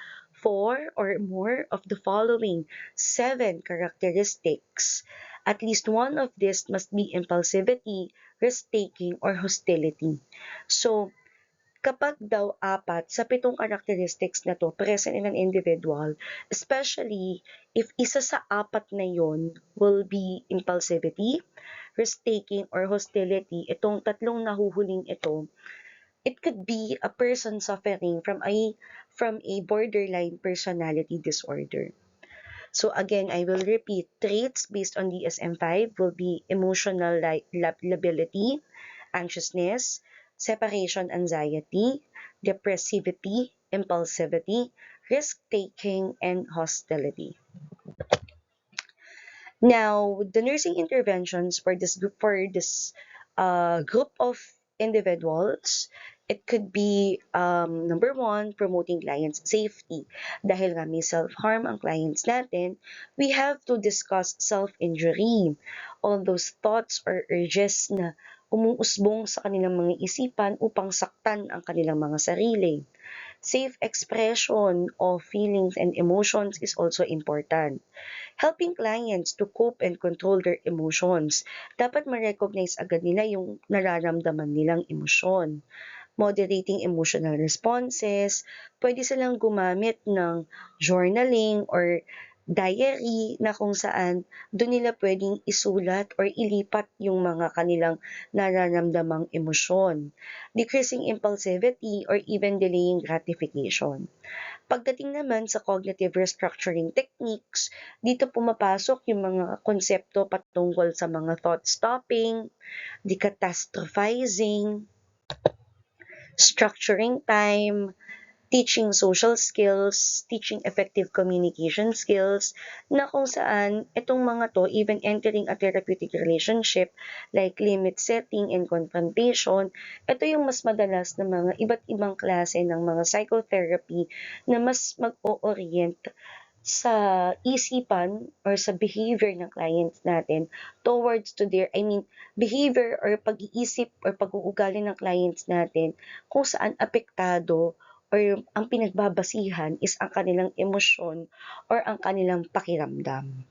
4 or more of the following 7 characteristics. At least one of these must be impulsivity, risk-taking, or hostility. So, kapag daw 4 sa 7 characteristics na to present in an individual, especially if isa sa 4 na yon will be impulsivity, risk-taking, or hostility, itong tatlong nahuhuling ito, it could be a person suffering from a borderline personality disorder. So again, I will repeat, traits based on DSM-5 will be emotional lability, anxiousness, separation anxiety, depressivity, impulsivity, risk-taking, and hostility. Now, the nursing interventions for this group of individuals, it could be number 1, promoting clients' safety. Dahil nga may self-harm ang clients natin, we have to discuss self-injury. All those thoughts or urges na umuusbong sa kanilang mga isipan upang saktan ang kanilang mga sarili. Safe expression of feelings and emotions is also important. Helping clients to cope and control their emotions. Dapat ma-recognize agad nila yung nararamdaman nilang emosyon. Moderating emotional responses. Pwede silang gumamit ng journaling or diary na kung saan doon nila pwedeng isulat or ilipat yung mga kanilang nararamdamang emosyon, decreasing impulsivity or even delaying gratification. Pagdating naman sa cognitive restructuring techniques, dito pumapasok yung mga konsepto patungkol sa mga thought stopping, decatastrophizing, structuring time, teaching social skills, teaching effective communication skills, na kung saan itong mga to, even entering a therapeutic relationship like limit setting and confrontation, ito yung mas madalas na mga iba't ibang klase ng mga psychotherapy na mas mag-o-orient sa isipan or sa behavior ng clients natin towards to their, behavior or pag-iisip or pag-uugali ng clients natin kung saan apektado or ang pinagbabasihan is ang kanilang emosyon or ang kanilang pakiramdam.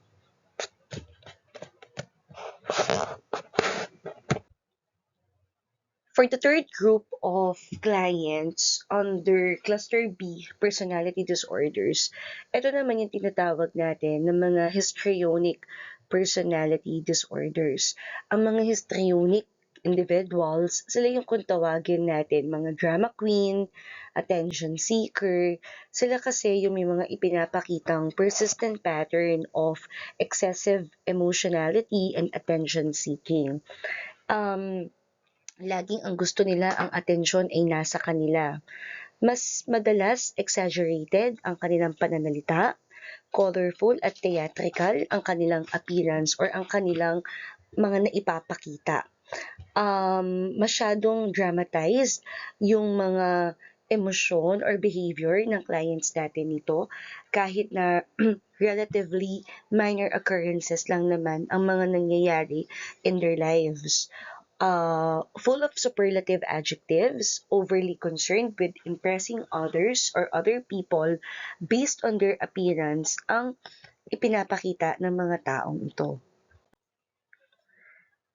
For the third group of clients under Cluster B personality disorders, ito naman yung tinatawag natin ng mga histrionic personality disorders. Ang mga histrionic individuals, sila yung kung tawagin natin mga drama queen, attention seeker. Sila kasi yung may mga ipinapakitang persistent pattern of excessive emotionality and attention seeking. Laging ang gusto nila, ang atensyon ay nasa kanila. Mas madalas exaggerated ang kanilang pananalita, colorful at theatrical ang kanilang appearance or ang kanilang mga naipapakita. Masyadong dramatized yung mga emosyon or behavior ng clients natin nito, kahit na relatively minor occurrences lang naman ang mga nangyayari in their lives. Full of superlative adjectives, overly concerned with impressing others or other people based on their appearance ang ipinapakita ng mga taong ito.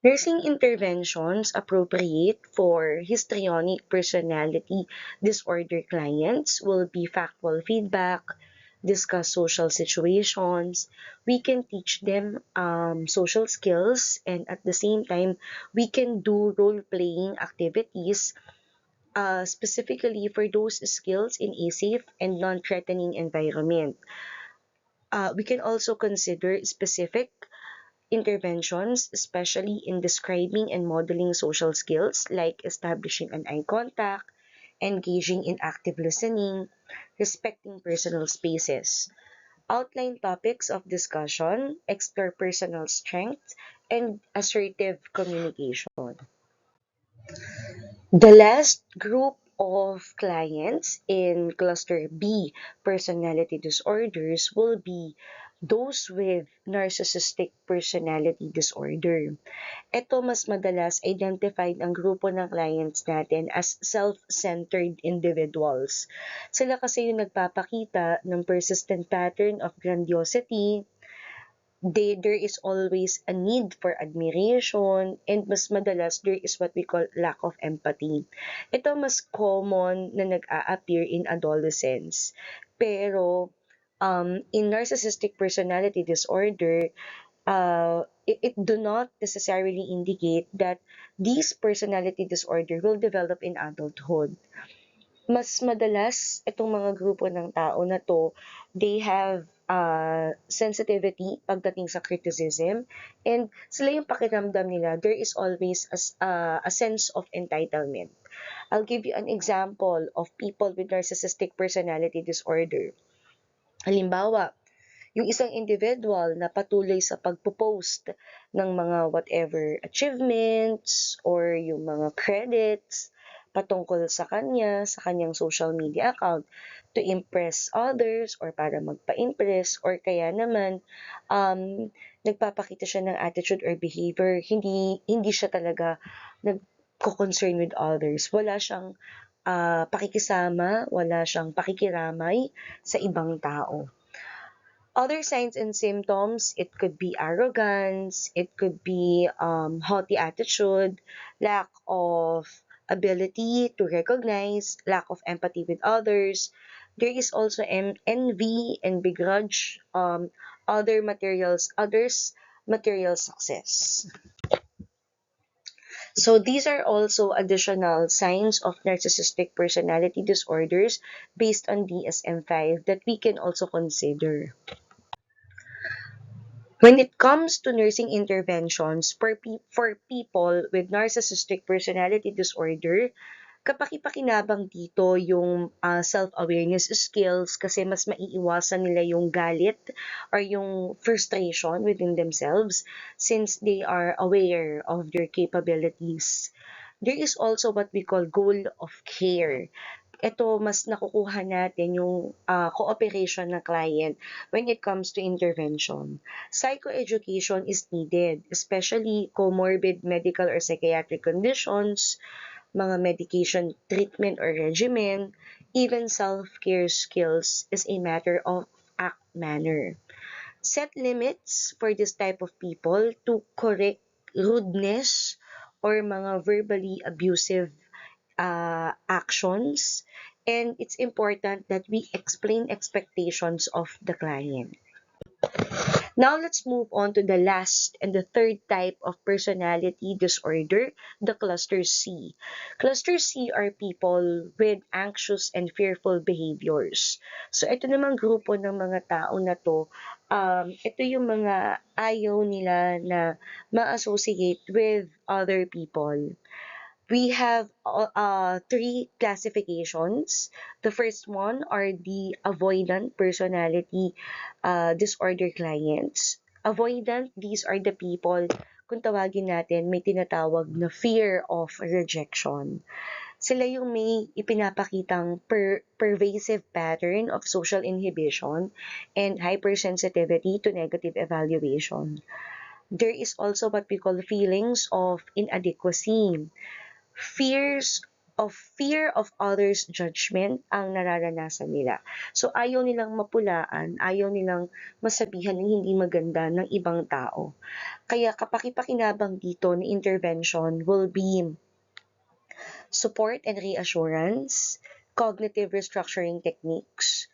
Nursing interventions appropriate for histrionic personality disorder clients will be factual feedback, discuss social situations. We can teach them social skills, and at the same time, we can do role-playing activities specifically for those skills in a safe and non-threatening environment. We can also consider specific interventions, especially in describing and modeling social skills like establishing an eye contact, engaging in active listening, respecting personal spaces. Outline topics of discussion, explore personal strengths, and assertive communication. The last group of clients in cluster B personality disorders will be those with narcissistic personality disorder. Ito mas madalas identified ang grupo ng clients natin as self-centered individuals. Sila kasi yung nagpapakita ng persistent pattern of grandiosity. There is always a need for admiration, and mas madalas there is what we call lack of empathy. Ito mas common na nag-a-appear in adolescence. Pero in narcissistic personality disorder, it do not necessarily indicate that this personality disorder will develop in adulthood. Mas madalas itong mga grupo ng tao na to, they have sensitivity pagdating sa criticism, and sila yung pakiramdam nila, there is always a sense of entitlement. I'll give you an example of people with narcissistic personality disorder. Halimbawa, yung isang individual na patuloy sa pagpo-post ng mga whatever achievements or yung mga credits patungkol sa kanya, sa kanyang social media account to impress others or para magpa-impress, or kaya naman nagpapakita siya ng attitude or behavior, hindi siya talaga nagko-concern with others. Wala siyang pakikisama, wala siyang pakikiramay sa ibang tao. Other signs and symptoms, it could be arrogance, it could be haughty attitude, lack of ability to recognize, lack of empathy with others. There is also envy and begrudge others material success. So these are also additional signs of narcissistic personality disorders based on DSM-5 that we can also consider. When it comes to nursing interventions for people with narcissistic personality disorder, kapaki-pakinabang dito yung self-awareness skills kasi mas maiiwasan nila yung galit or yung frustration within themselves since they are aware of their capabilities. There is also what we call goal of care. Ito, mas nakukuha natin yung cooperation ng client when it comes to intervention. Psychoeducation is needed, especially comorbid medical or psychiatric conditions, mga medication treatment or regimen, even self-care skills is a matter of act manner. Set limits for this type of people to correct rudeness or mga verbally abusive actions. And it's important that we explain expectations of the client. Now let's move on to the last and the third type of personality disorder, the cluster C. Cluster C are people with anxious and fearful behaviors. So ito namang grupo ng mga tao na to, ito yung mga ayaw nila na ma-associate with other people. We have three classifications. The first one are the avoidant personality disorder clients. Avoidant, these are the people, kung tawagin natin, may tinatawag na fear of rejection. Sila yung may ipinapakitang pervasive pattern of social inhibition and hypersensitivity to negative evaluation. There is also what we call feelings of inadequacy. Fear of others' judgment ang nararanasan nila. So, ayaw nilang mapulaan, ayaw nilang masabihan ng hindi maganda ng ibang tao. Kaya kapaki-pakinabang dito ni intervention will be support and reassurance, cognitive restructuring techniques,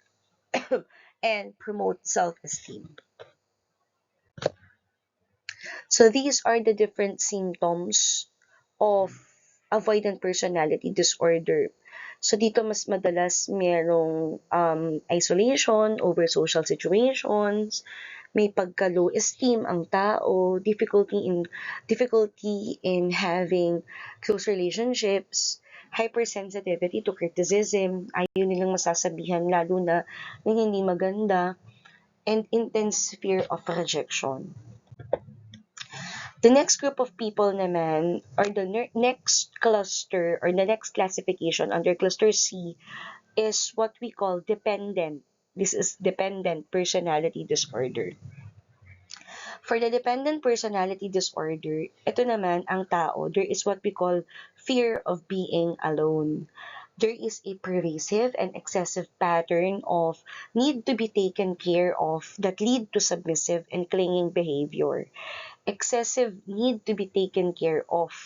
and promote self-esteem. So these are the different symptoms of avoidant personality disorder. So dito mas madalas merong isolation over social situations, may pagka-low esteem ang tao, difficulty in having close relationships, hypersensitivity to criticism, ayaw nilang masasabihan lalo na ng hindi maganda, and intense fear of rejection. The next group of people naman, or the next cluster, or the next classification under cluster C, is what we call dependent. This is dependent personality disorder. For the dependent personality disorder, ito naman ang tao, there is what we call fear of being alone. There is a pervasive and excessive pattern of need to be taken care of that lead to submissive and clinging behavior. Excessive need to be taken care of.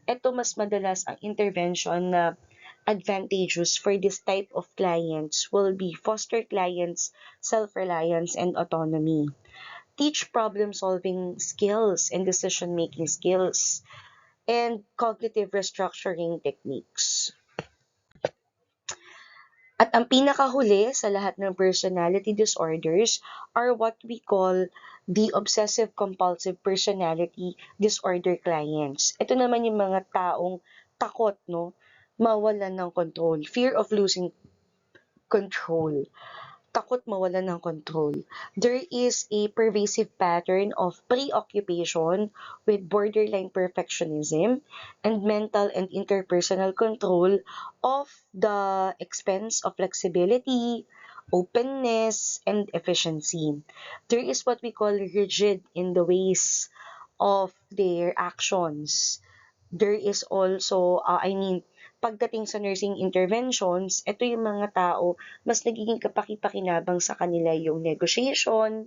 Ito mas madalas ang intervention na advantageous for this type of clients will be foster clients, self-reliance, and autonomy. Teach problem-solving skills and decision-making skills, and cognitive restructuring techniques. At ang pinakahuli sa lahat ng personality disorders are what we call the obsessive-compulsive personality disorder clients. Ito naman yung mga taong takot, no? Mawalan ng control. Fear of losing control. Takot mawalan ng control. There is a pervasive pattern of preoccupation with borderline perfectionism and mental and interpersonal control of the expense of flexibility, openness, and efficiency. There is what we call rigid in the ways of their actions. There is also, pagdating sa nursing interventions, ito yung mga tao, mas nagiging kapaki-pakinabang sa kanila yung negotiation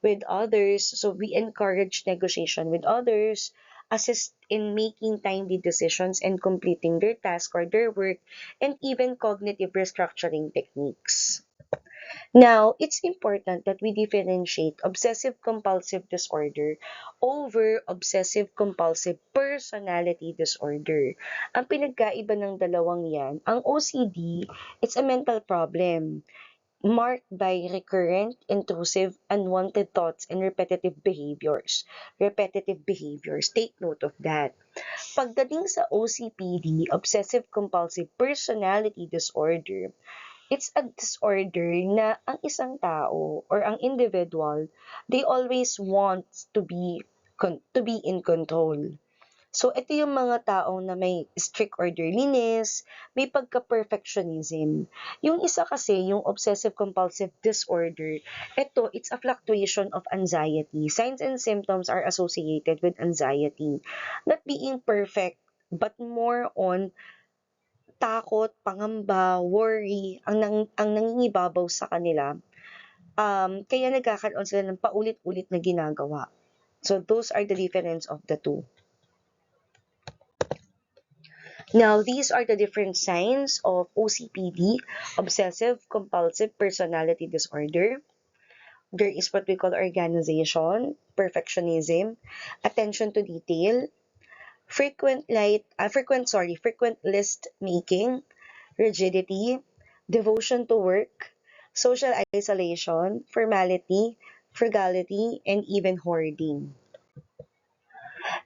with others. So we encourage negotiation with others, assist in making timely decisions and completing their task or their work, and even cognitive restructuring techniques. Now, it's important that we differentiate obsessive compulsive disorder over obsessive compulsive personality disorder. Ang pinagkaiba ng dalawang yan, ang OCD, it's a mental problem marked by recurrent, intrusive, unwanted thoughts and repetitive behaviors. Repetitive behaviors, take note of that. Pagdating sa OCPD, obsessive compulsive personality disorder, it's a disorder na ang isang tao or ang individual, they always want to be to be in control. So, ito yung mga taong na may strict orderliness, may pagka-perfectionism. Yung isa kasi, yung obsessive-compulsive disorder, ito, it's a fluctuation of anxiety. Signs and symptoms are associated with anxiety. Not being perfect, but more on takot, pangamba, worry, ang nangingibabaw sa kanila. Kaya nagkakaroon sila ng paulit-ulit na ginagawa. So, those are the difference of the two. Now, these are the different signs of OCPD, obsessive compulsive personality disorder. There is what we call organization, perfectionism, attention to detail, frequent list making, rigidity, devotion to work, social isolation, formality, frugality, and even hoarding.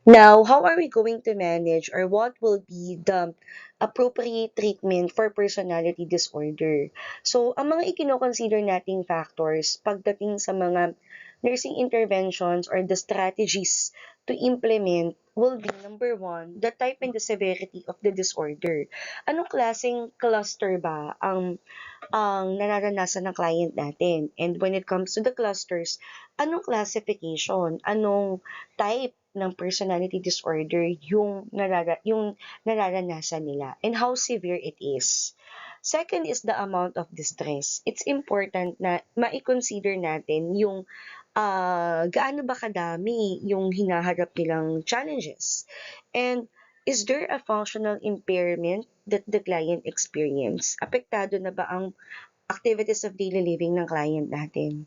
Now, how are we going to manage or what will be the appropriate treatment for personality disorder? So, ang mga ikino-consider nating factors pagdating sa mga nursing interventions or the strategies to implement will be number one, the type and the severity of the disorder. Anong klaseng cluster ba ang nararanasan ng client natin? And when it comes to the clusters, anong classification, anong type ng personality disorder yung nararanasan nila and how severe it is. Second is the amount of distress. It's important na ma-consider natin yung gaano ba kadami yung hinaharap nilang challenges. And is there a functional impairment that the client experience? Apektado na ba ang activities of daily living ng client natin?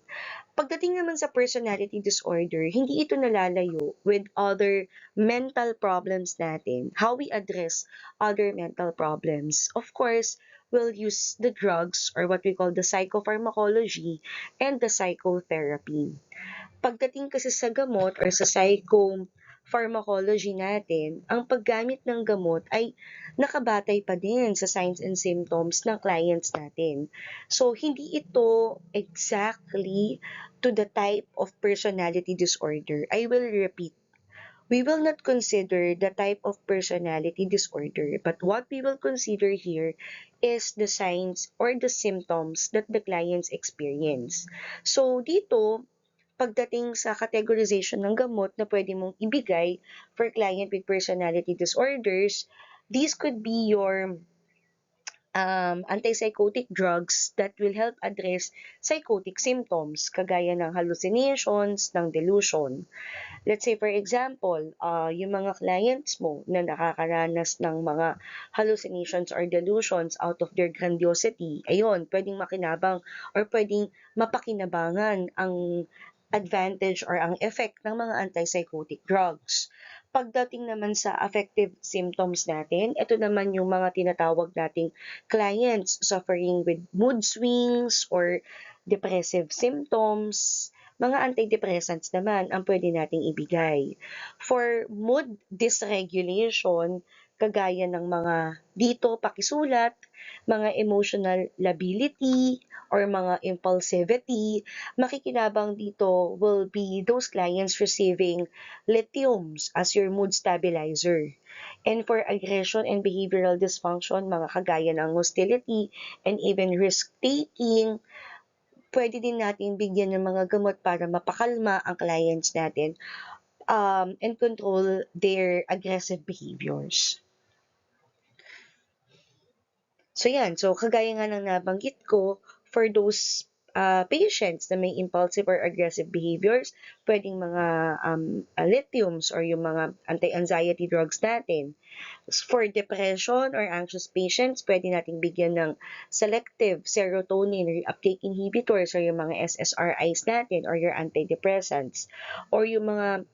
Pagdating naman sa personality disorder, hindi ito nalalayo with other mental problems natin. How we address other mental problems. Of course, we'll use the drugs or what we call the psychopharmacology and the psychotherapy. Pagdating kasi sa gamot or sa psychopharmacology natin, ang paggamit ng gamot ay nakabatay pa din sa signs and symptoms ng clients natin. So, hindi ito exactly to the type of personality disorder. I will repeat. We will not consider the type of personality disorder, but what we will consider here is the signs or the symptoms that the clients experience. So, dito, pagdating sa categorization ng gamot na pwede mong ibigay for client with personality disorders, these could be your antipsychotic drugs that will help address psychotic symptoms, kagaya ng hallucinations, ng delusion. Let's say, for example, yung mga clients mo na nakakaranas ng mga hallucinations or delusions out of their grandiosity, ayun, pwedeng makinabang or pwedeng mapakinabangan ang advantage or ang effect ng mga antipsychotic drugs. Pagdating naman sa affective symptoms natin, ito naman yung mga tinatawag nating clients suffering with mood swings or depressive symptoms. Mga antidepressants naman ang pwede nating ibigay. For mood dysregulation, kagaya ng mga dito pakisulat, mga emotional lability, or mga impulsivity, makikinabang dito will be those clients receiving lithiums as your mood stabilizer. And for aggression and behavioral dysfunction, mga kagaya ng hostility and even risk-taking, pwede din natin bigyan ng mga gamot para mapakalma ang clients natin and control their aggressive behaviors. So yan, so kagaya nga ng nabanggit ko, for those patients na may impulsive or aggressive behaviors, pwedeng mga lithiums or yung mga anti-anxiety drugs natin. For depression or anxious patients, pwede nating bigyan ng selective serotonin reuptake inhibitors or yung mga SSRIs natin or your antidepressants. Or yung mga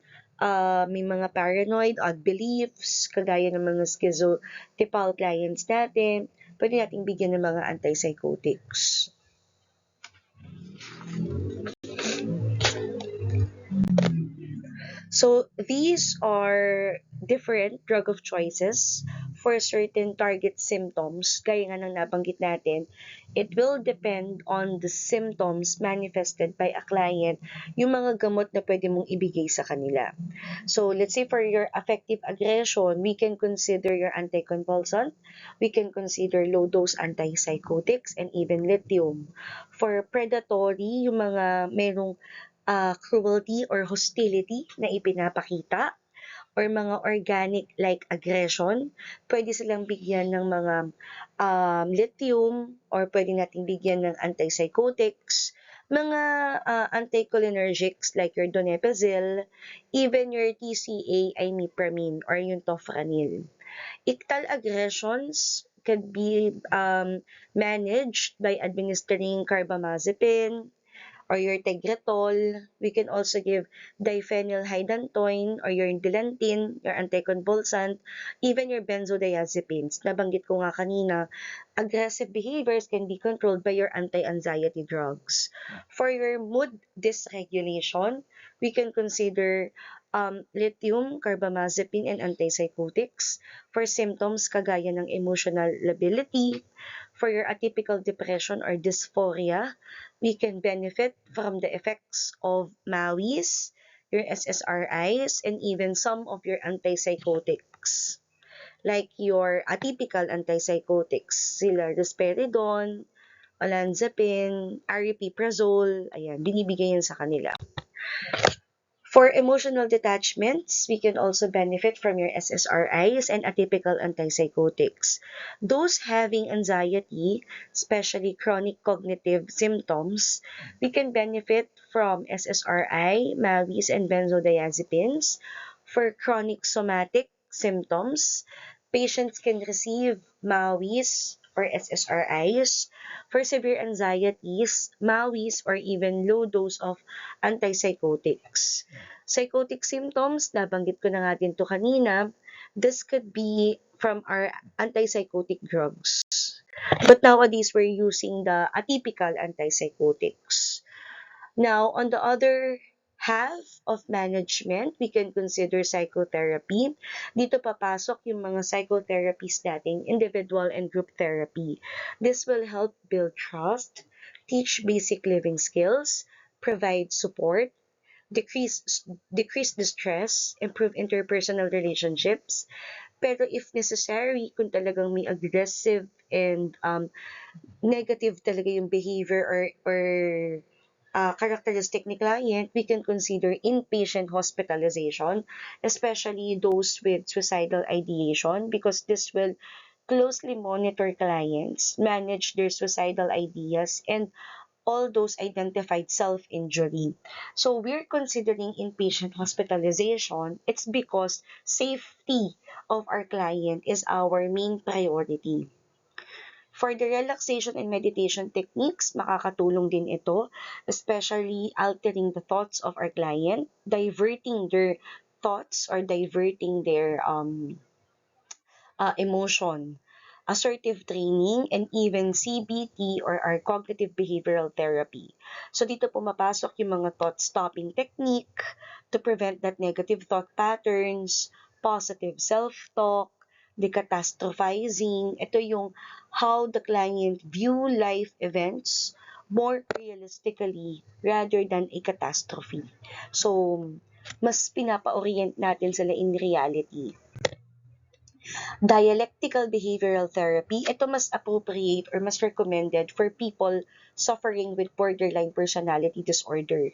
may mga paranoid, odd beliefs, kagaya ng mga schizotypal clients natin, pwede nating bigyan ng mga antipsychotics. So these are different drug of choices for certain target symptoms. Gaya nga ng nabanggit natin, it will depend on the symptoms manifested by a client, yung mga gamot na pwede mong ibigay sa kanila. So let's say for your affective aggression, we can consider your anticonvulsant, we can consider low-dose antipsychotics, and even lithium. For predatory, yung mga merong cruelty or hostility na ipinapakita or mga organic like aggression, pwede silang bigyan ng mga lithium or pwede nating bigyan ng antipsychotics, mga anticholinergics like your donepezil, even your TCA, imipramine or yung tofranil. Ictal aggressions can be managed by administering carbamazepine, or your Tegretol. We can also give diphenylhydantoin or your Dilantin, your anticonvulsant, even your benzodiazepines. Nabanggit ko nga kanina, aggressive behaviors can be controlled by your anti-anxiety drugs. For your mood dysregulation, we can consider lithium, carbamazepine, and antipsychotics. For symptoms kagaya ng emotional lability, for your atypical depression or dysphoria, we can benefit from the effects of MAOIs, your SSRIs, and even some of your antipsychotics. Like your atypical antipsychotics, sila risperidone, olanzapine, aripiprazole, ayan, binibigay yan sa kanila. For emotional detachments, we can also benefit from your SSRIs and atypical antipsychotics. Those having anxiety, especially chronic cognitive symptoms, we can benefit from SSRI, MAOIs, and benzodiazepines. For chronic somatic symptoms, patients can receive MAOIs or SSRIs. For severe anxieties, MAOIs or even low dose of antipsychotics. Psychotic symptoms, nabanggit ko na nga din to kanina, this could be from our antipsychotic drugs. But nowadays, we're using the atypical antipsychotics. Now, on the other half of management, we can consider psychotherapy. Dito papasok yung mga psychotherapies natin, individual and group therapy. This will help build trust, teach basic living skills, provide support, decrease the stress, improve interpersonal relationships. Pero if necessary, kung talagang may aggressive and negative talaga yung behavior or characteristic ni client, we can consider inpatient hospitalization, especially those with suicidal ideation, because this will closely monitor clients, manage their suicidal ideas, and all those identified self-injury. So we're considering inpatient hospitalization. It's because safety of our client is our main priority. For the relaxation and meditation techniques, makakatulong din ito, especially altering the thoughts of our client, diverting their thoughts or diverting their emotion, assertive training, and even CBT or our cognitive behavioral therapy. So dito pumapasok yung mga thought-stopping technique to prevent that negative thought patterns, positive self-talk, decatastrophizing. Ito yung how the client view life events more realistically rather than a catastrophe. So, mas pinapa-orient natin sila in reality. Dialectical behavioral therapy, ito mas appropriate or mas recommended for people suffering with borderline personality disorder.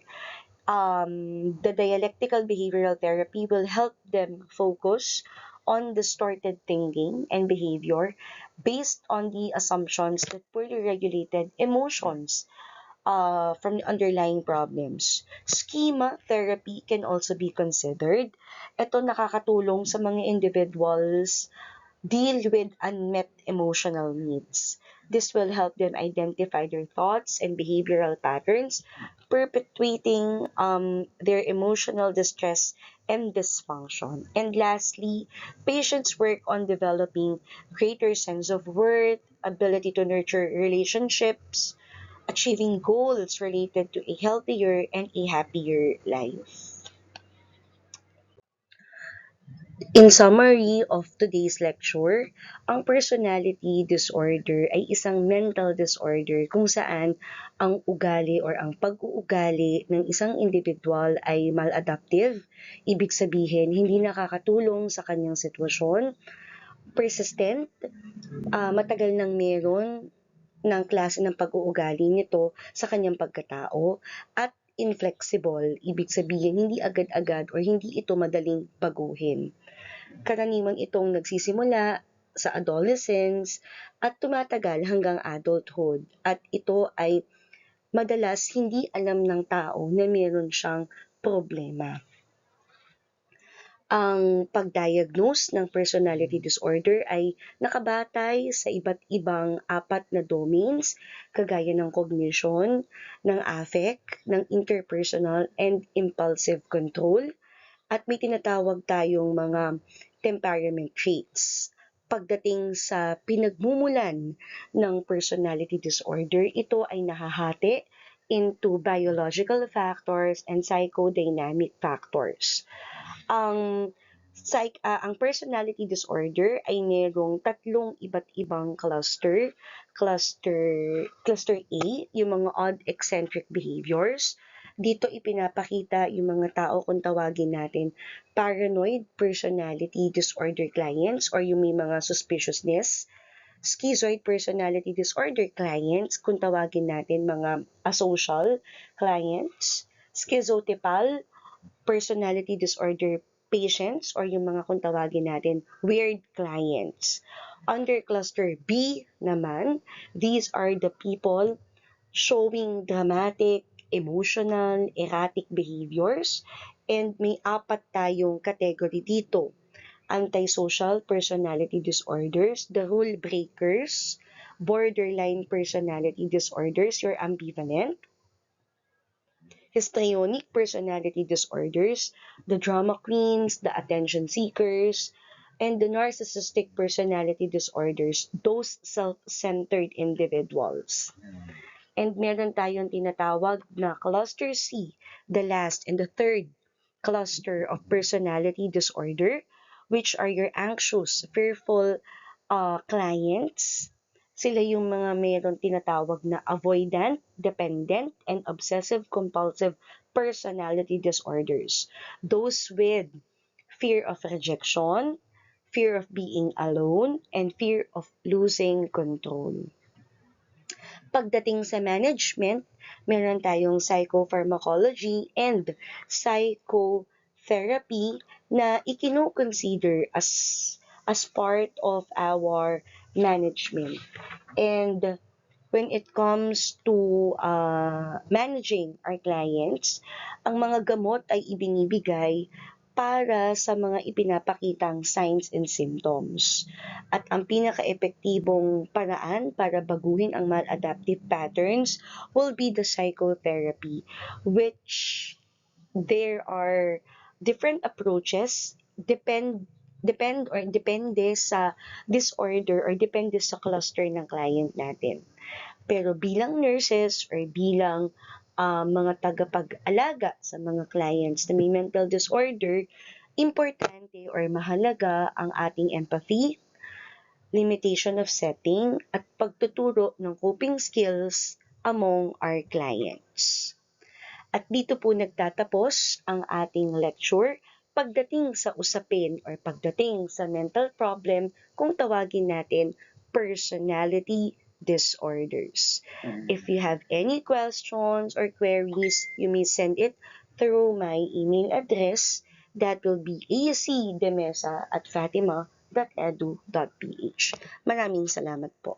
The dialectical behavioral therapy will help them focus on distorted thinking and behavior based on the assumptions that poorly regulated emotions from the underlying problems. Schema therapy can also be considered. Ito nakakatulong sa mga individuals deal with unmet emotional needs. This will help them identify their thoughts and behavioral patterns, perpetuating their emotional distress and dysfunction. And lastly, patients work on developing greater sense of worth, ability to nurture relationships, achieving goals related to a healthier and a happier life. In summary of today's lecture, ang personality disorder ay isang mental disorder kung saan ang ugali or ang pag-uugali ng isang individual ay maladaptive. Ibig sabihin, hindi nakakatulong sa kanyang sitwasyon, persistent, matagal nang meron ng klase ng pag-uugali nito sa kanyang pagkatao, at inflexible, ibig sabihin hindi agad-agad or hindi ito madaling baguhin. Karaniwang itong nagsisimula sa adolescence at tumatagal hanggang adulthood, at ito ay madalas hindi alam ng tao na meron siyang problema. Ang pag-diagnose ng personality disorder ay nakabatay sa iba't ibang apat na domains, kagaya ng cognition, ng affect, ng interpersonal and impulsive control, at may tinatawag tayong mga temperament traits. Pagdating sa pinagmumulan ng personality disorder, ito ay nahahati into biological factors and psychodynamic factors. Ang personality disorder ay mayroong tatlong iba't ibang cluster. Cluster A, yung mga odd eccentric behaviors. Dito ipinapakita yung mga tao kung tawagin natin paranoid personality disorder clients or yung may mga suspiciousness. Schizoid personality disorder clients, kung tawagin natin mga asocial clients. Schizotypal personality disorder patients or yung mga kung tawagin natin weird clients. Under cluster B naman, these are the people showing dramatic, emotional, erratic behaviors, and may apat tayong category dito. Antisocial personality disorders, the rule breakers, borderline personality disorders, your ambivalent, histrionic personality disorders, the drama queens, the attention seekers, and the narcissistic personality disorders, those self-centered individuals. And meron tayong tinatawag na cluster C, the last and the third cluster of personality disorder, which are your anxious, fearful clients. Sila yung mga meron tinatawag na avoidant, dependent, and obsessive-compulsive personality disorders. Those with fear of rejection, fear of being alone, and fear of losing control. Pagdating sa management, meron tayong psychopharmacology and psychotherapy na ikino-consider as part of our management. And when it comes to managing our clients, ang mga gamot ay ibinibigay para sa mga ipinapakitang signs and symptoms. At ang pinaka-epektibong paraan para baguhin ang maladaptive patterns will be the psychotherapy, which there are different approaches depende sa disorder or depende sa cluster ng client natin. Pero bilang nurses or bilang mga tagapag-alaga sa mga clients na may mental disorder, importante or mahalaga ang ating empathy, limitation of setting, at pagtuturo ng coping skills among our clients. At dito po nagtatapos ang ating lecture pagdating sa usapin or pagdating sa mental problem kung tawagin natin personality disorders. If you have any questions or queries, you may send it through my email address. That will be acdemesa@fatima.edu.ph. Maraming salamat po.